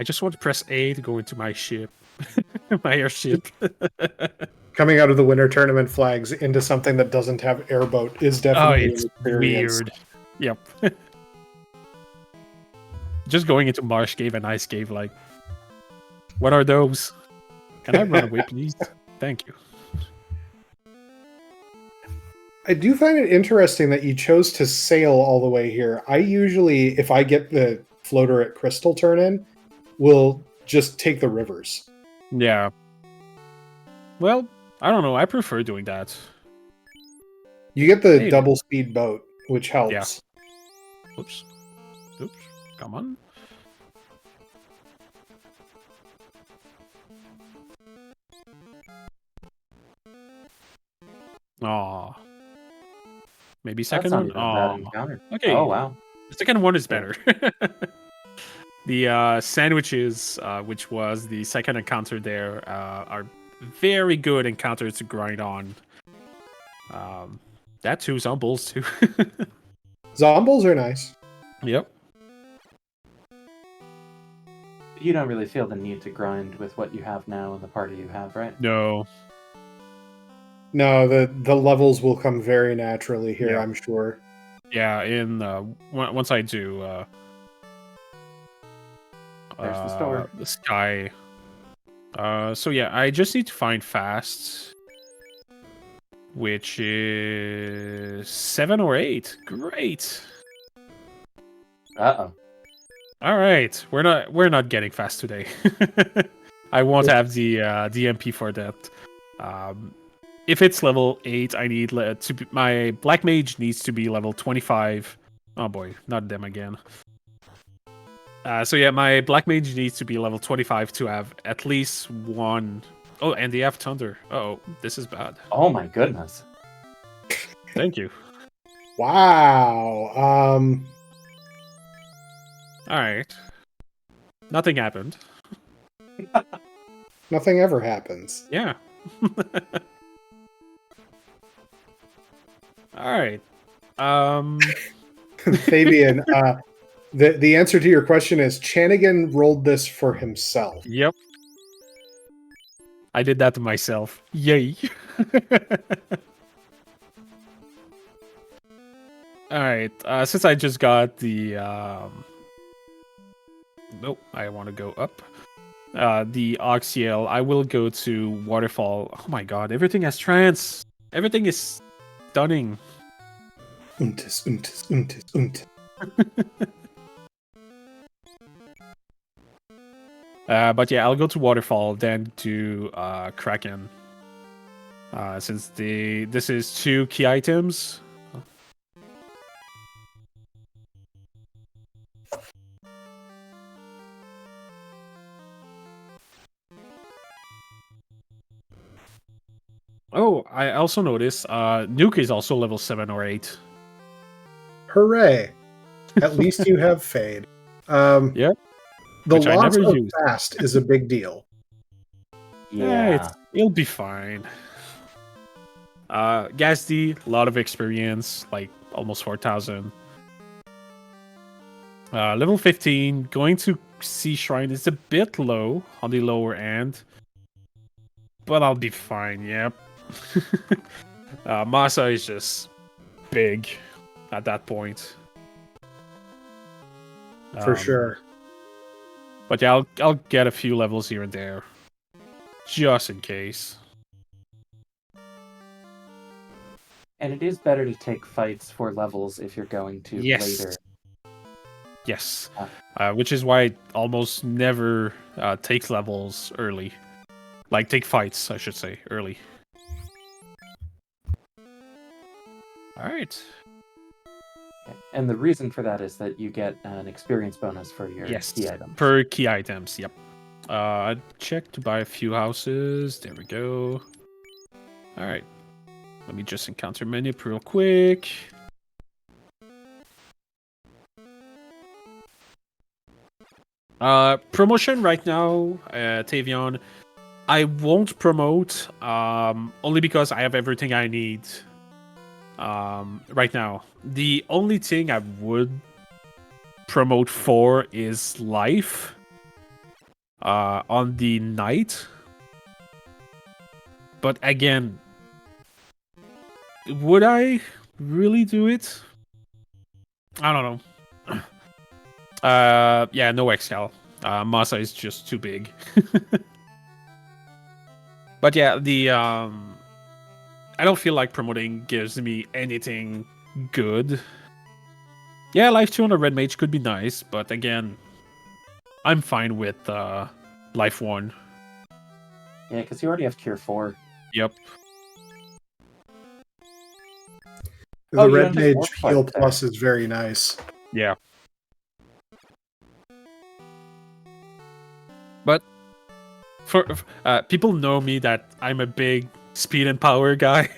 I just want to press A to go into my ship. My airship. Coming out of the winter tournament flags into something that doesn't have airboat is definitely it's an experience. weird. Yep. Just going into Marsh Cave and Ice Cave, like, what are those? Can I run away, please? Thank you. I do find it interesting that you chose to sail all the way here. I usually, if I get the floater at Crystal turn in, will just take the rivers. Yeah. Well, I don't know. I prefer doing that. You get the double speed boat, which helps. Yeah. Oops. Come on. Aw. Maybe second one? Okay. Oh, wow. The second one is better. The sandwiches, which was the second encounter there, are very good encounters to grind on. That too, Zombles too. Zombles are nice. Yep. You don't really feel the need to grind with what you have now and the party you have, right? No. No, the levels will come very naturally here, Yeah. I'm sure. Yeah, once I do There's the store. The sky. So yeah, I just need to find fast, which is 7 or 8. Great. Uh-oh. All right, we're not getting fast today. I won't have the MP for that. If it's level 8, I need to be, my Black Mage needs to be level 25. Oh boy, not them again. So yeah, my black mage needs to be level 25 to have at least one. Oh, and they have thunder. Oh, this is bad. Oh my goodness. Thank you. Wow. All right. Nothing happened. Nothing ever happens. Yeah. All right. Fabian, the answer to your question is Chanigan rolled this for himself. Yep. I did that to myself. Yay. All right. Since I just got the nope, I want to go up. The Oxiel, I will go to Waterfall. Oh my god, everything has trance. Everything is stunning. Untis, untis, untis, untis. But yeah, I'll go to Waterfall, then to Kraken. Since this is 2 key items. Oh, I also noticed Nuke is also level 7 or 8. Hooray. At least you have Fade. Yep. The Which I loss never of used. Fast is a big deal. Yeah. It'll be fine. Gazdi, a lot of experience, like almost 4,000. Level 15, going to Sea Shrine is a bit low on the lower end. But I'll be fine, yep. Masa is just big at that point. For sure. But yeah, I'll get a few levels here and there. Just in case. And it is better to take fights for levels if you're going to later. Yes. Which is why I almost never take levels early. Like, take fights, I should say, early. Alright. And the reason for that is that you get an experience bonus for your key items. Per key items, yep. Check to buy a few houses. There we go. Alright. Let me just encounter menu real quick. Promotion right now, Tavion. I won't promote, only because I have everything I need right now. The only thing I would promote for is life on the night. But again, would I really do it? I don't know. Yeah, no Excal. Masa is just too big. But yeah, the I don't feel like promoting gives me anything good. Yeah, Life 2 on a Red Mage could be nice, but again, I'm fine with Life 1. Yeah, because you already have Cure 4. Yep. The Red Mage Heal Plus is very nice. Yeah. But for people know me that I'm a big speed and power guy.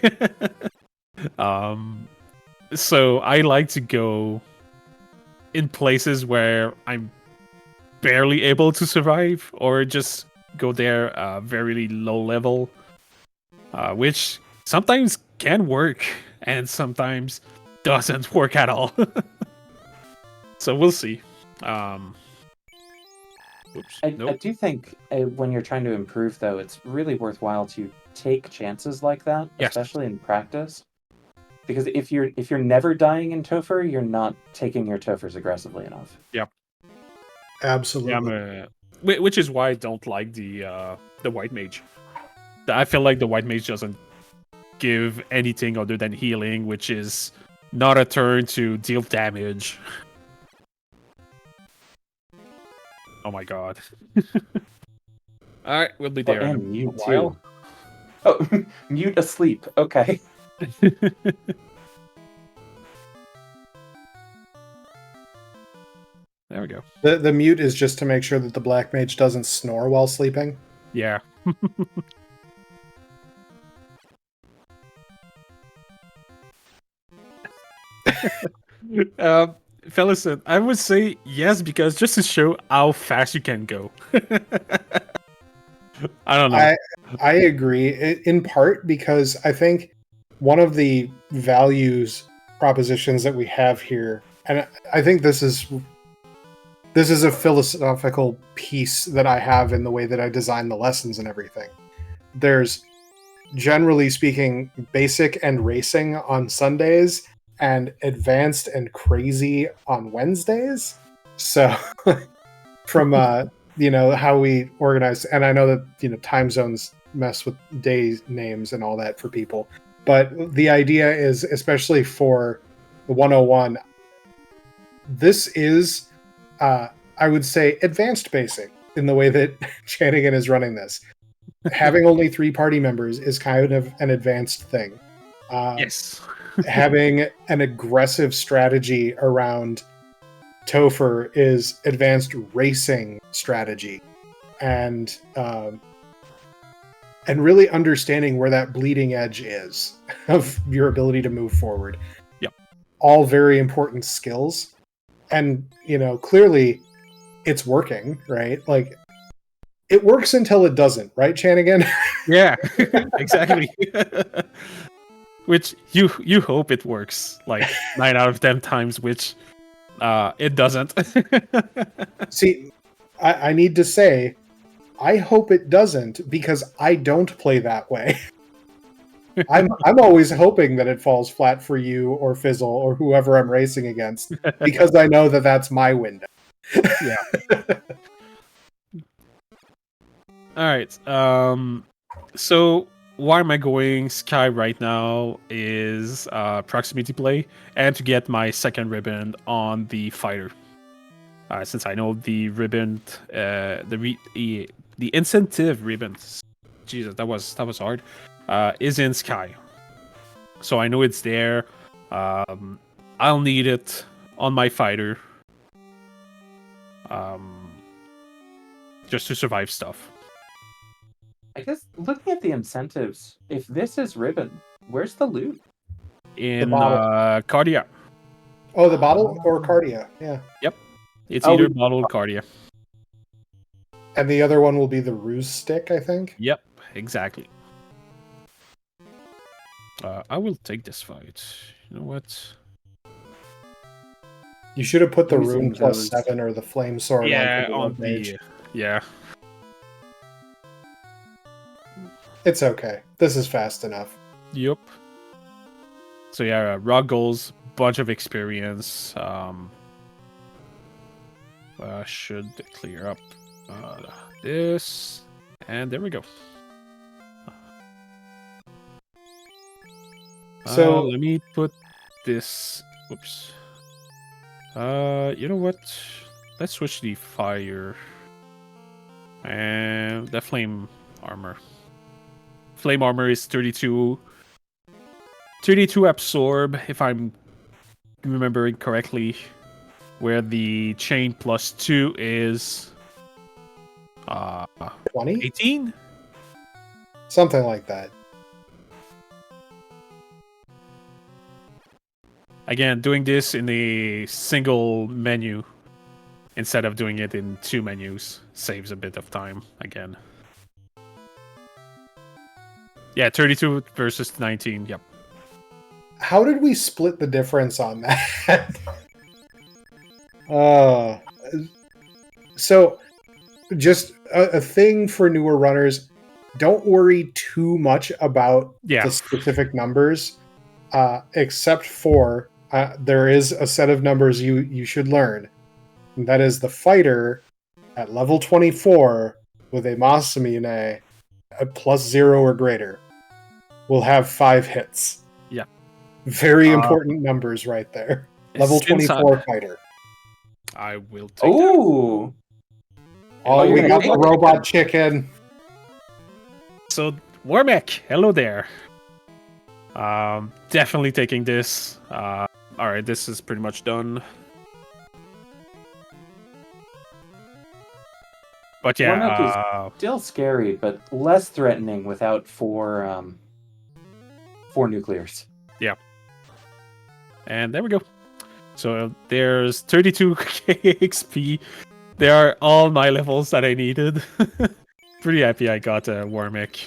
So I like to go in places where I'm barely able to survive, or just go there very low level, which sometimes can work and sometimes doesn't work at all. So we'll see. Oops, I nope. do think when you're trying to improve, though, it's really worthwhile to take chances like that, especially in practice. Because if you're never dying in Topher, you're not taking your Tophers aggressively enough. Yep. Absolutely. Yeah, which is why I don't like the White Mage. I feel like the White Mage doesn't give anything other than healing, which is not a turn to deal damage. Oh my god. Alright, we'll be there and in a while. Oh, mute asleep. Okay. There we go. The mute is just to make sure that the black mage doesn't snore while sleeping. Yeah. Fellas, I would say yes, because just to show how fast you can go. I don't know. I agree, in part because I think one of the values propositions that we have here, and I think this is a philosophical piece that I have in the way that I design the lessons and everything. There's, generally speaking, basic and racing on Sundays and advanced and crazy on Wednesdays. So from how we organize, and I know that time zones mess with day names and all that for people, but the idea is, especially for the 101, this is I would say advanced basic in the way that Chanigan is running this. Having only 3 party members is kind of an advanced thing. Yes. Having an aggressive strategy around Topher is advanced racing strategy, and really understanding where that bleeding edge is of your ability to move forward. Yep. All very important skills, and clearly it's working, right? Like, it works until it doesn't, right, Chanigan? Yeah, exactly. Which you hope it works like 9 out of 10 times, which it doesn't. See, I need to say, I hope it doesn't, because I don't play that way. I'm always hoping that it falls flat for you or Fizzle or whoever I'm racing against, because I know that that's my window. Yeah. All right. So why am I going Sky right now is proximity play and to get my second ribbon on the fighter. Since I know the ribbon, the incentive ribbons. Jesus, that was hard. Is in Sky, so I know it's there. I'll need it on my fighter. Just to survive stuff. I guess looking at the incentives, if this is ribbon, where's the loot? In bottle. Cardia. Oh, the bottle or Cardia? Yeah. Yep. It's either bottle or Cardia. And the other one will be the ruse stick, I think. Yep, exactly. I will take this fight. You know what? You should have put the Using rune plus those- 7 or the flame sword On mage. the yeah. It's okay. This is fast enough. Yep. So yeah, raw goals, bunch of experience. Should clear up this, and there we go. So let me put this. Whoops. You know what? Let's switch the fire and the flame armor. Flame armor is 32 absorb, if I'm remembering correctly, where the chain plus 2 is 20? 18? Something like that. Again, doing this in a single menu instead of doing it in 2 menus saves a bit of time again. Yeah, 32 versus 19. Yep. How did we split the difference on that? So, just a thing for newer runners, don't worry too much about the specific numbers, except for there is a set of numbers you should learn. And that is the fighter at level 24 with a Masamune at plus 0 or greater will have 5 hits. Yeah. Very important numbers right there. Level 24 fighter. I will take that. Oh, we got the robot chicken. So, Warmek, hello there. Definitely taking this. Alright, this is pretty much done. But Warmilk yeah, is still scary, but less threatening without four nuclears. yeah. And there we go. So there's 32 XP. They are all my levels that I needed. Pretty happy I got a Warmick.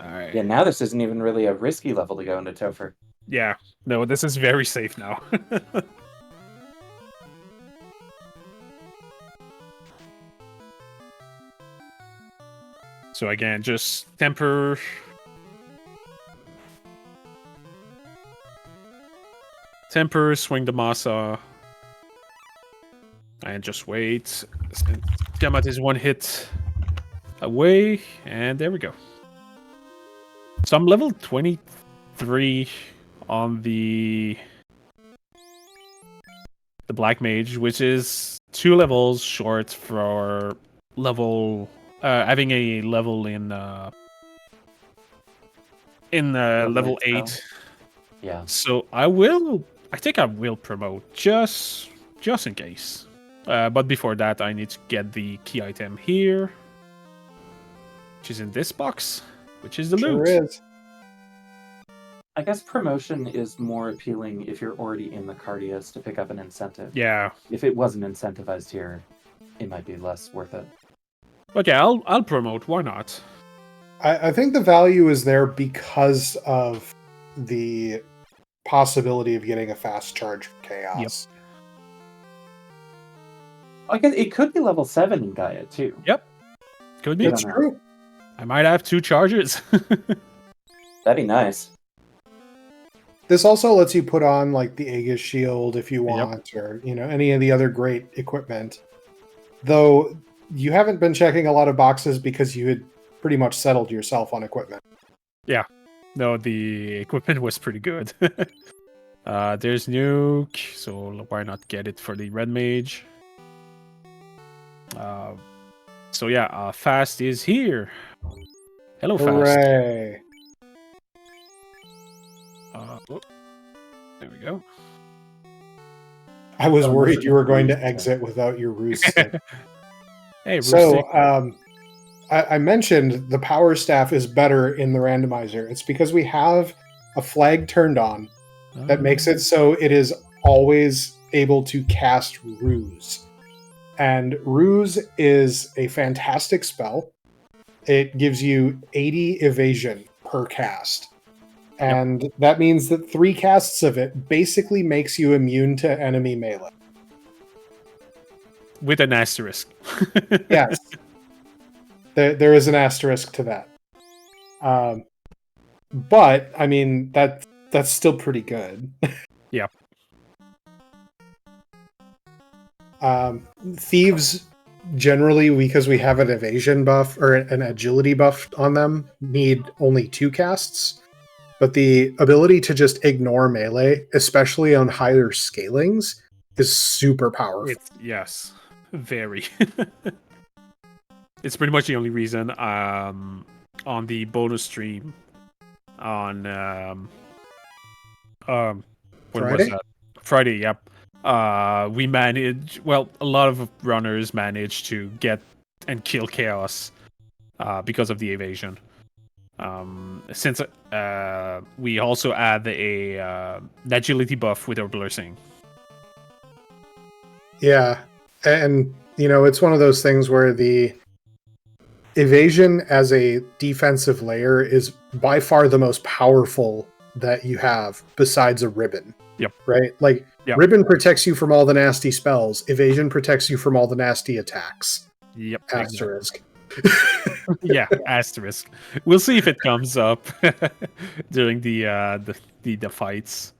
Alright. Yeah, now this isn't even really a risky level to go into Topher. Yeah. No, this is very safe now. So again, just temper. Temper, swing the Masa. And just wait. Tiamat is one hit away. And there we go. So I'm level 23 on the Black Mage, which is 2 levels short for level having a level in level 8. Yeah. So I think I will promote just in case. But before that, I need to get the key item here, which is in this box, which is the loot. Sure is. I guess promotion is more appealing if you're already in the Cardias to pick up an incentive. Yeah. If it wasn't incentivized here, it might be less worth it. But yeah, I'll promote. Why not? I think the value is there because of the possibility of getting a fast charge for Chaos. I guess it could be level 7 in Gaia too. Yep. Could be. That's true. I might have 2 chargers. That'd be nice. This also lets you put on like the Aegis shield if you want, or any of the other great equipment. Though you haven't been checking a lot of boxes because you had pretty much settled yourself on equipment. Yeah. No, the equipment was pretty good. There's Nuke, so why not get it for the Red Mage? So yeah, Fast is here. Hello, Fast. Hooray! There we go. I was worried you were going to exit without your ruse stick. Hey, so, I mentioned the power staff is better in the randomizer. It's because we have a flag turned on that makes it so it is always able to cast Ruse. And Ruse is a fantastic spell. It gives you 80 evasion per cast. And that means that 3 casts of it basically makes you immune to enemy melee. With an asterisk. Yes. There is an asterisk to that. But, I mean, that's still pretty good. Yeah. Thieves, generally, because we have an evasion buff, or an agility buff on them, need only 2 casts. But the ability to just ignore melee, especially on higher scalings, is super powerful. Yes. Very. It's pretty much the only reason on the bonus stream on when Friday? was that? Friday, yep. A lot of runners managed to get and kill Chaos because of the evasion. Since we also add an agility buff with our blessing. Yeah, and it's one of those things where the evasion as a defensive layer is by far the most powerful that you have besides a ribbon. Yep. Right? Like, ribbon protects you from all the nasty spells. Evasion protects you from all the nasty attacks. Yep. Asterisk. Yeah, asterisk. We'll see if it comes up during the fights.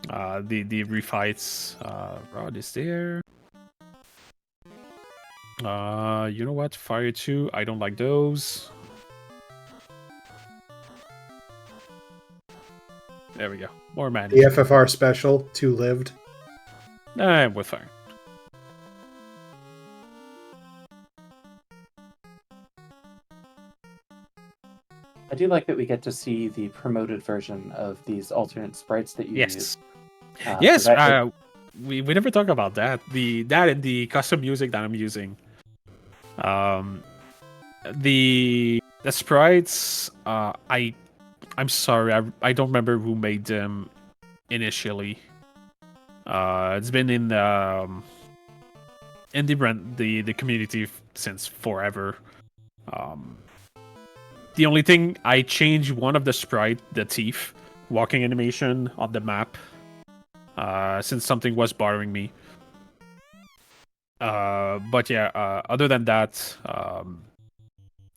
The refights. Rod is there. You know what? Fire 2. I don't like those. There we go. More mana. The FFR special, 2 lived. We're fine. I do like that we get to see the promoted version of these alternate sprites that you use. Yes. we never talk about that. That and the custom music that I'm using. The sprites. I'm sorry. I don't remember who made them initially. It's been in the community since forever. The only thing I changed one of the sprite, the thief walking animation on the map, since something was bothering me. But yeah, other than that,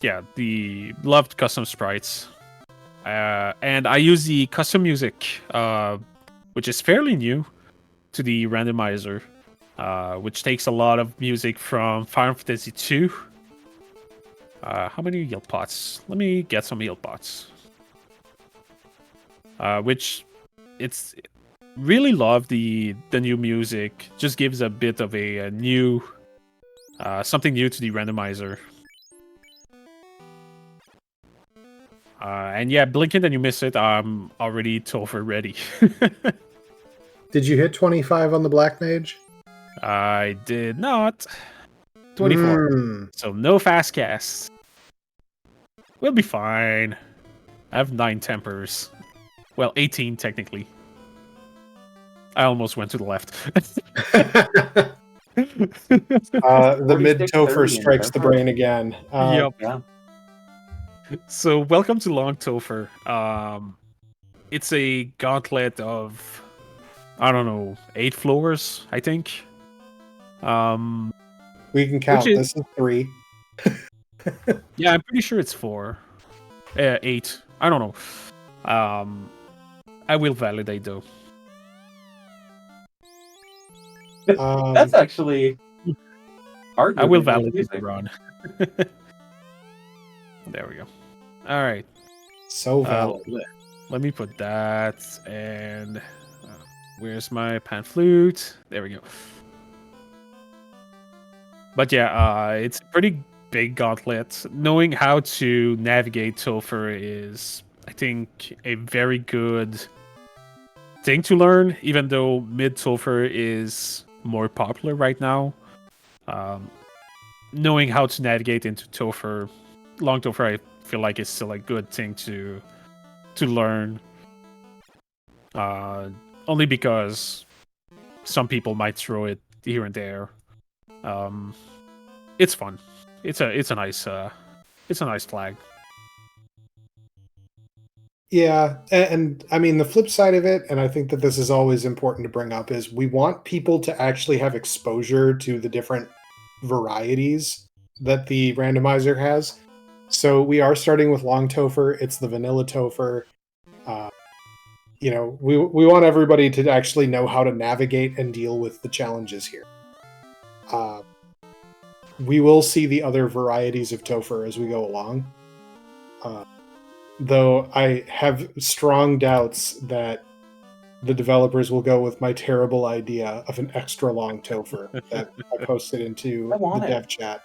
yeah, the loved custom sprites, and I use the custom music, which is fairly new to the randomizer, which takes a lot of music from Final Fantasy II. How many yield pots? Let me get some yield pots. Which it's really love the new music. Just gives a bit of a new, something new to the randomizer. And yeah, blink it and you miss it. I'm already Topher ready. Did you hit 25 on the Black Mage? I did not. 24. So no fast casts. We'll be fine. I have 9 tempers. Well, 18 technically. I almost went to the left. The mid 46, Topher 30 strikes the brain again. Yep. Yeah. So welcome to Long Topher. It's a gauntlet of, I don't know, 8 floors, I think. We can count. Which This is 3. Yeah, I'm pretty sure it's 4. 8. I don't know. I will validate though. That's actually hard. I will validate the run. There we go. All right. So valid. Let me put that. And where's my pan flute? There we go. But yeah, it's a pretty big gauntlet. Knowing how to navigate Topher is, I think, a very good thing to learn, even though mid Topher is more popular right now. Knowing how to navigate into Topher, Long Topher, I feel like is still a good thing to learn. Only because some people might throw it here and there. It's fun. It's a nice flag. Yeah, and I mean the flip side of it, and I think that this is always important to bring up, is we want people to actually have exposure to the different varieties that the randomizer has. So we are starting with Long Topher. It's the vanilla Topher. We want everybody to actually know how to navigate and deal with the challenges here. We will see the other varieties of Topher as we go along. Though I have strong doubts that the developers will go with my terrible idea of an extra long Topher that I posted into the dev chat.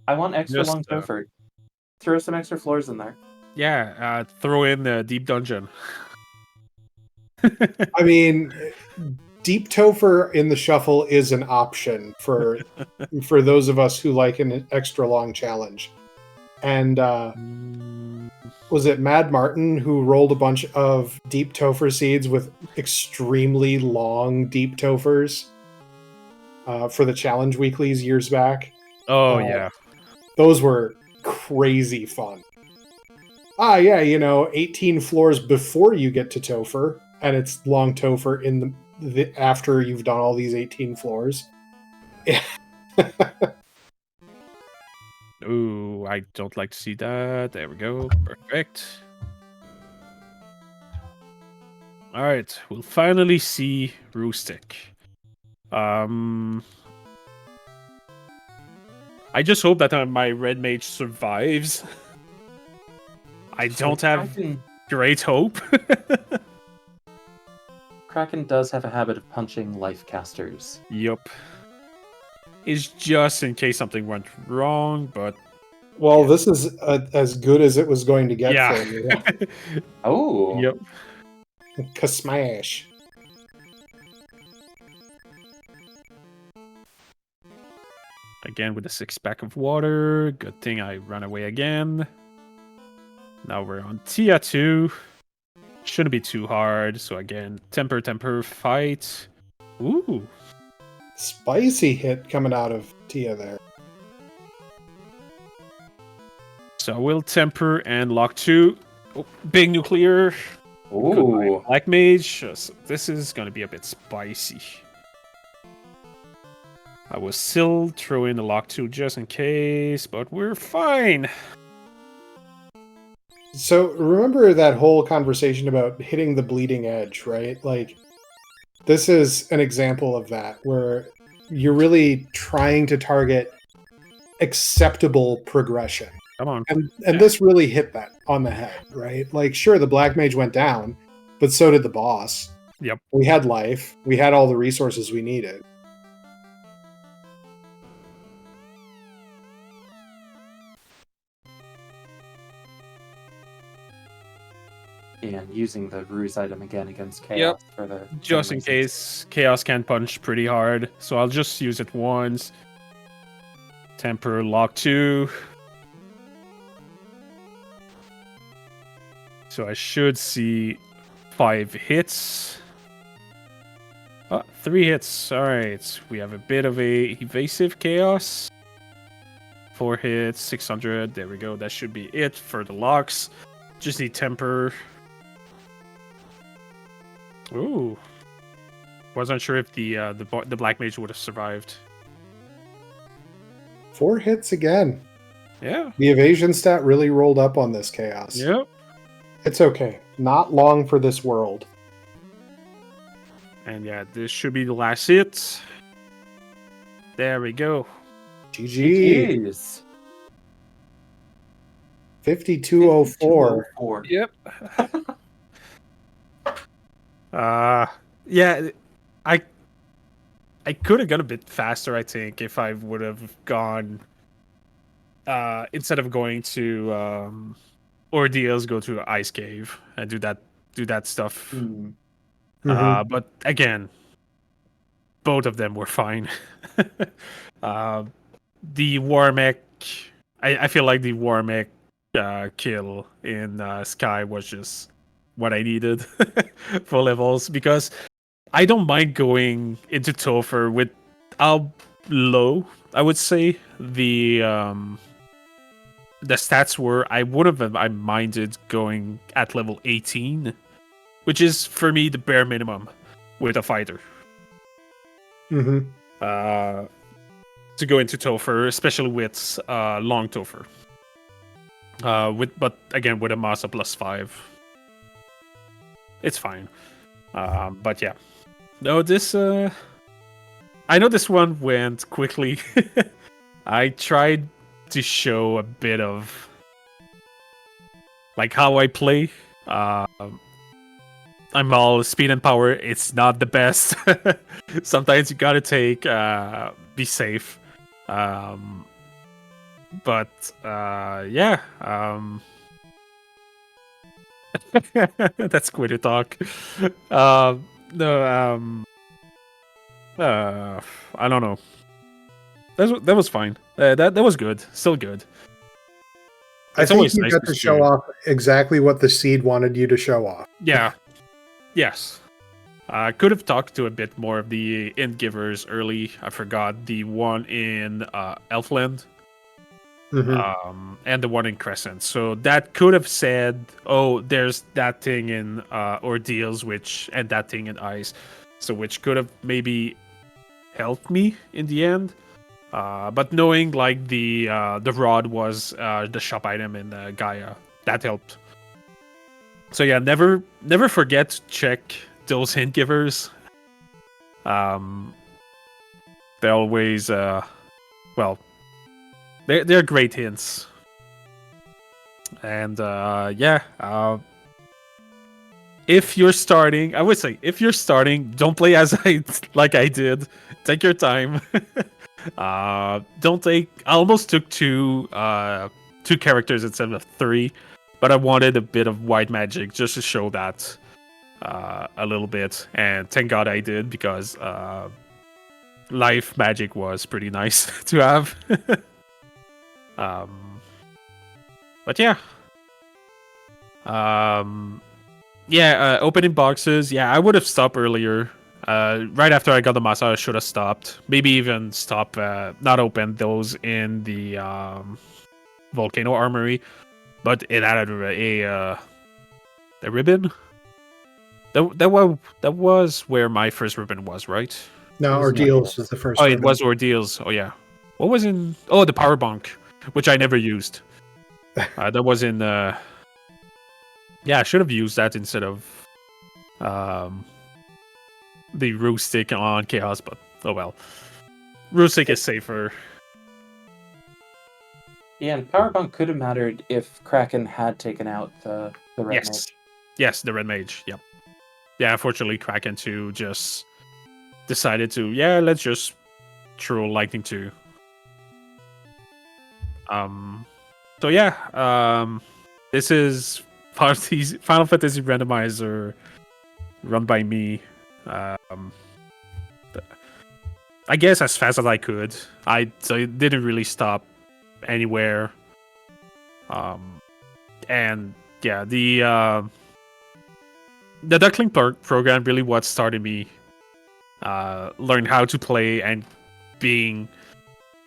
I want extra long Topher. Throw some extra floors in there. Yeah, throw in the deep dungeon. I mean, deep Topher in the shuffle is an option for those of us who like an extra long challenge. And was it Mad Martin who rolled a bunch of deep Topher seeds with extremely long deep Tophers for the challenge weeklies years back? Oh, yeah. Those were crazy fun. Yeah, 18 floors before you get to Topher, and it's long Topher in the after you've done all these 18 floors. Ooh, I don't like to see that. There we go. Perfect. All right, we'll finally see Roostic. I just hope that my red mage survives. I don't have great hope. Kraken does have a habit of punching life casters. Yup. Is just in case something went wrong, but... Well, yeah. This is as good as it was going to get for you. Oh. Yep. Ka-smash. Again with a 6-pack of water. Good thing I ran away again. Now we're on Tia 2. Shouldn't be too hard. So again, temper, fight. Ooh. Spicy hit coming out of Tia there. So we'll temper and lock 2. Oh, big nuclear. Ooh. Black mage. So this is gonna be a bit spicy. I will still throw in the lock 2 just in case, but we're fine. So remember that whole conversation about hitting the bleeding edge, right? Like, this is an example of that, where you're really trying to target acceptable progression. Come on. And this really hit that on the head, right? Like, sure, the Black Mage went down, but so did the boss. Yep. We had life. We had all the resources we needed. And using the ruse item again against chaos for the Just in case chaos can punch pretty hard, so I'll just use it once. Temper lock 2. So I should see 5 hits. 3 hits. All right, we have a bit of a evasive chaos. 4 hits, 600. There we go. That should be it for the locks. Just need temper. Ooh, wasn't sure if the black mage would have survived. 4 hits again. Yeah. The evasion stat really rolled up on this chaos. Yep. It's okay. Not long for this world. And yeah, this should be the last hit. There we go. GG. Jeez. 5204. Yep. Yeah, I could have gone a bit faster, I think, if I would have gone instead of going to ordeals, go to ice cave and do that stuff. Mhm. But again, both of them were fine. The Warmech, I feel like the Warmech kill in Sky was just what I needed for levels, because I don't mind going into Topher with how low I would say the stats were. I would have I minded going at level 18, which is for me the bare minimum with a fighter. Mm-hmm. To go into Topher, especially with long Topher. But again with a Masa +5. It's fine. But yeah. No, this I know this one went quickly. I tried to show a bit of like how I play. I'm all speed and power. It's not the best. Sometimes you gotta take be safe. But yeah. That's Twitter talk. No, I don't know. That was fine. That was good. Still good. I think you got to show off exactly what the seed wanted you to show off. Yeah. Yes. I could have talked to a bit more of the int givers early. I forgot the one in Elfland. Mm-hmm. And the one in Crescent. So that could have said, oh, there's that thing in Ordeals, and that thing in Ice. So which could have maybe helped me in the end. But knowing like the rod was the shop item in Gaia, that helped. So yeah, never forget to check those hint givers. They always they're great hints. And if you're starting, I would say if you're starting, don't play as I did. Take your time. Don't take. I almost took two characters instead of 3, but I wanted a bit of white magic just to show that a little bit, and thank God I did, because life magic was pretty nice to have. But yeah. Opening boxes. Yeah, I would have stopped earlier. Right after I got the masa, I should have stopped. Maybe even stop, not open those in the volcano armory. But it had a ribbon. That was where my first ribbon was, right? No, It was Ordeals was the first Oh, it ribbon. was ordeals. Oh yeah. What was in? Oh, the power bunk, which I never used. That was in. Yeah, I should have used that instead of the Roostic on Chaos, but oh well. Roostic is safer. Yeah, and Powerbunk could have mattered if Kraken had taken out the red Yes. mage. Yes, the Red Mage. Yep. Yeah, unfortunately, Kraken 2 just decided to, let's just throw Lightning 2. So yeah, this is Final Fantasy Randomizer run by me. I guess as fast as I could. I didn't really stop anywhere. And yeah, the Duckling program really what started me learn how to play and being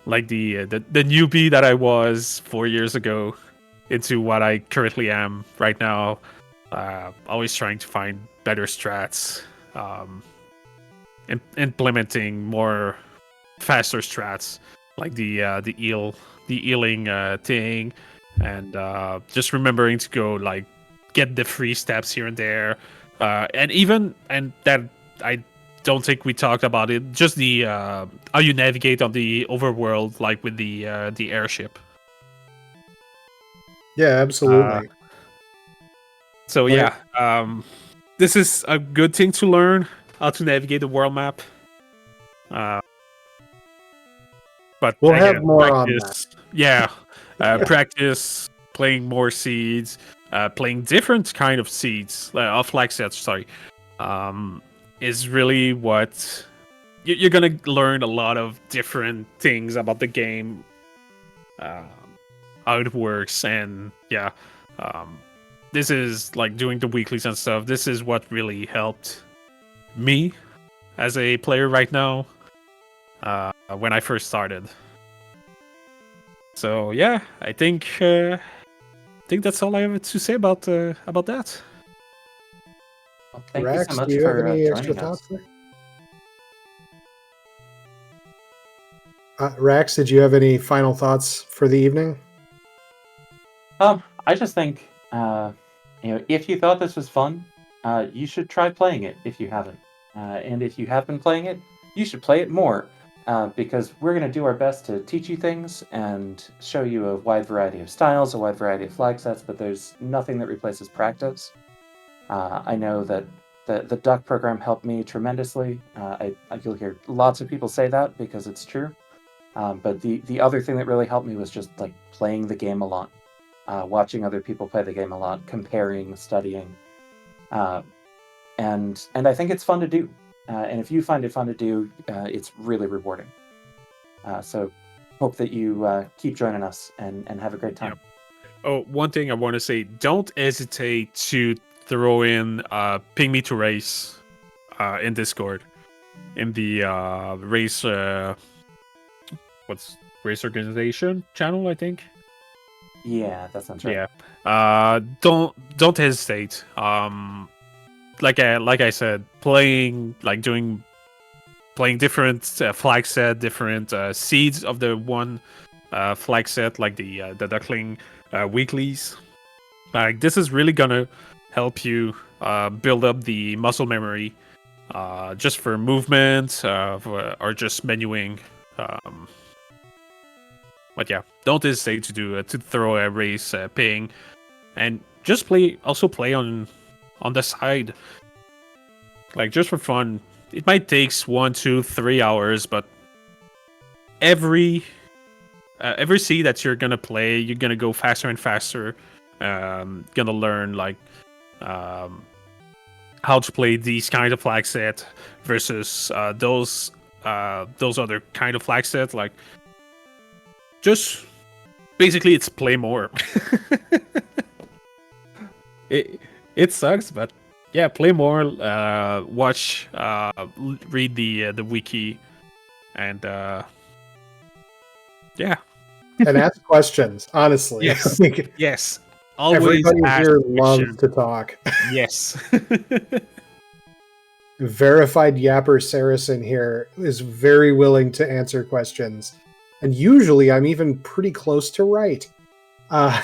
like the newbie that I was 4 years ago into what I currently am right now. Always trying to find better strats, implementing more faster strats like the healing thing, and just remembering to go like get the free steps here and there, and that I don't think we talked about it. Just the how you navigate on the overworld, like with the airship. Yeah, absolutely. So Right. yeah, this is a good thing to learn how to navigate the world map. But We'll again, have more on practice. Yeah, practice playing more seeds, playing different kind of seeds, flag sets. Sorry, is really what you're gonna learn a lot of different things about the game, how it works, and yeah, this is like doing the weeklies and stuff. This is what really helped me as a player right now. When I first started. So yeah, I think that's all I have to say about that. Well, thank you Rax, so much do you have for any extra joining us. thoughts there? Rax, did you have any final thoughts for the evening? I just think, if you thought this was fun, you should try playing it if you haven't. And if you have been playing it, you should play it more, because we're going to do our best to teach you things and show you a wide variety of styles, a wide variety of flag sets, but there's nothing that replaces practice. I know that the Duck program helped me tremendously. You'll hear lots of people say that because it's true. But the other thing that really helped me was just like playing the game a lot. Watching other people play the game a lot, comparing, studying, and I think it's fun to do. And if you find it fun to do, it's really rewarding. So hope that you keep joining us and have a great time. Yep. Oh, one thing I want to say: don't hesitate to throw in "Ping Me to Race" in Discord, in the race. What's race organization channel? I think. Yeah, that sounds right. Yeah. Don't hesitate. Like I said, playing different flag set, different seeds of the one flag set, like the Duckling weeklies. Like this is really gonna help you build up the muscle memory, just for movement, or just menuing. But yeah, don't hesitate to throw a race ping, and just play on the side, like just for fun. It might take 1, 2, 3 hours, but every seed that you're gonna play, you're gonna go faster and faster. Gonna learn like how to play these kind of flag set versus those those other kind of flag sets. Like, just basically, it's play more. it sucks, but yeah, play more. Watch, read the wiki, and yeah. And ask questions. Honestly, Yes. Like, Yes. Always everybody ask here questions. loves to talk. Yes. Verified yapper Saracen here is very willing to answer questions, and usually I'm even pretty close to right. I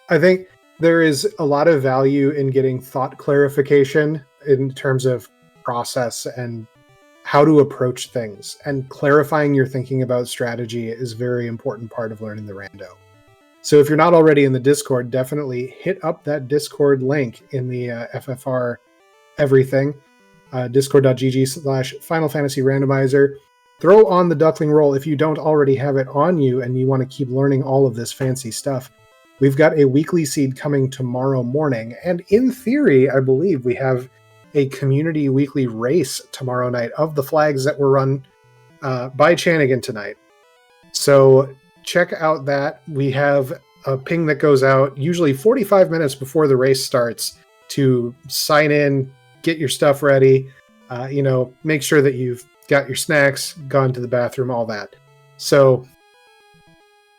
think there is a lot of value in getting thought clarification in terms of process and how to approach things, and clarifying your thinking about strategy is a very important part of learning the rando. So if you're not already in the Discord, definitely hit up that Discord link in the FFR everything, discord.gg/Final Fantasy Randomizer. Throw on the Duckling roll if you don't already have it on you and you want to keep learning all of this fancy stuff. We've got a weekly seed coming tomorrow morning, and in theory, I believe we have a community weekly race tomorrow night of the flags that were run by Chanigan tonight. So check out that. We have a ping that goes out usually 45 minutes before the race starts to sign in, get your stuff ready, make sure that you've got your snacks, gone to the bathroom, all that. So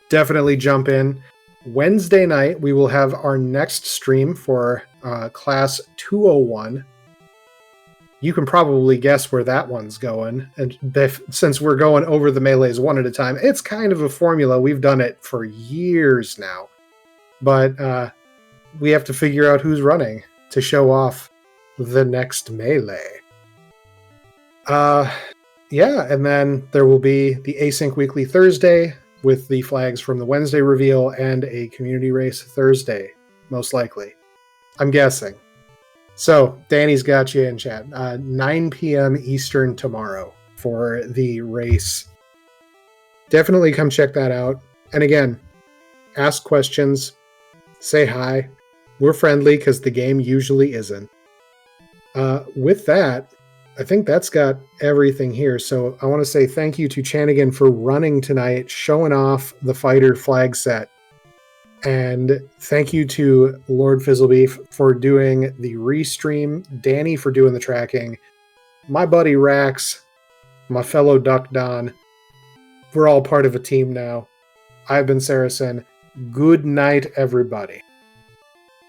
definitely jump in. Wednesday night, we will have our next stream for Class 201. You can probably guess where that one's going. And since we're going over the melees one at a time, it's kind of a formula. We've done it for years now. But we have to figure out who's running to show off the next melee. And then there will be the Async Weekly Thursday with the flags from the Wednesday reveal and a community race Thursday, most likely. I'm guessing. So, Danny's got you in chat. 9 p.m. Eastern tomorrow for the race. Definitely come check that out. And again, ask questions, say hi. We're friendly because the game usually isn't. With that, I think that's got everything here. So I want to say thank you to Chanigan for running tonight, showing off the fighter flag set. And thank you to Lord Fizzlebeef for doing the restream, Danny for doing the tracking, my buddy Rax, my fellow Duck Don. We're all part of a team now. I've been Saracen. Good night, everybody.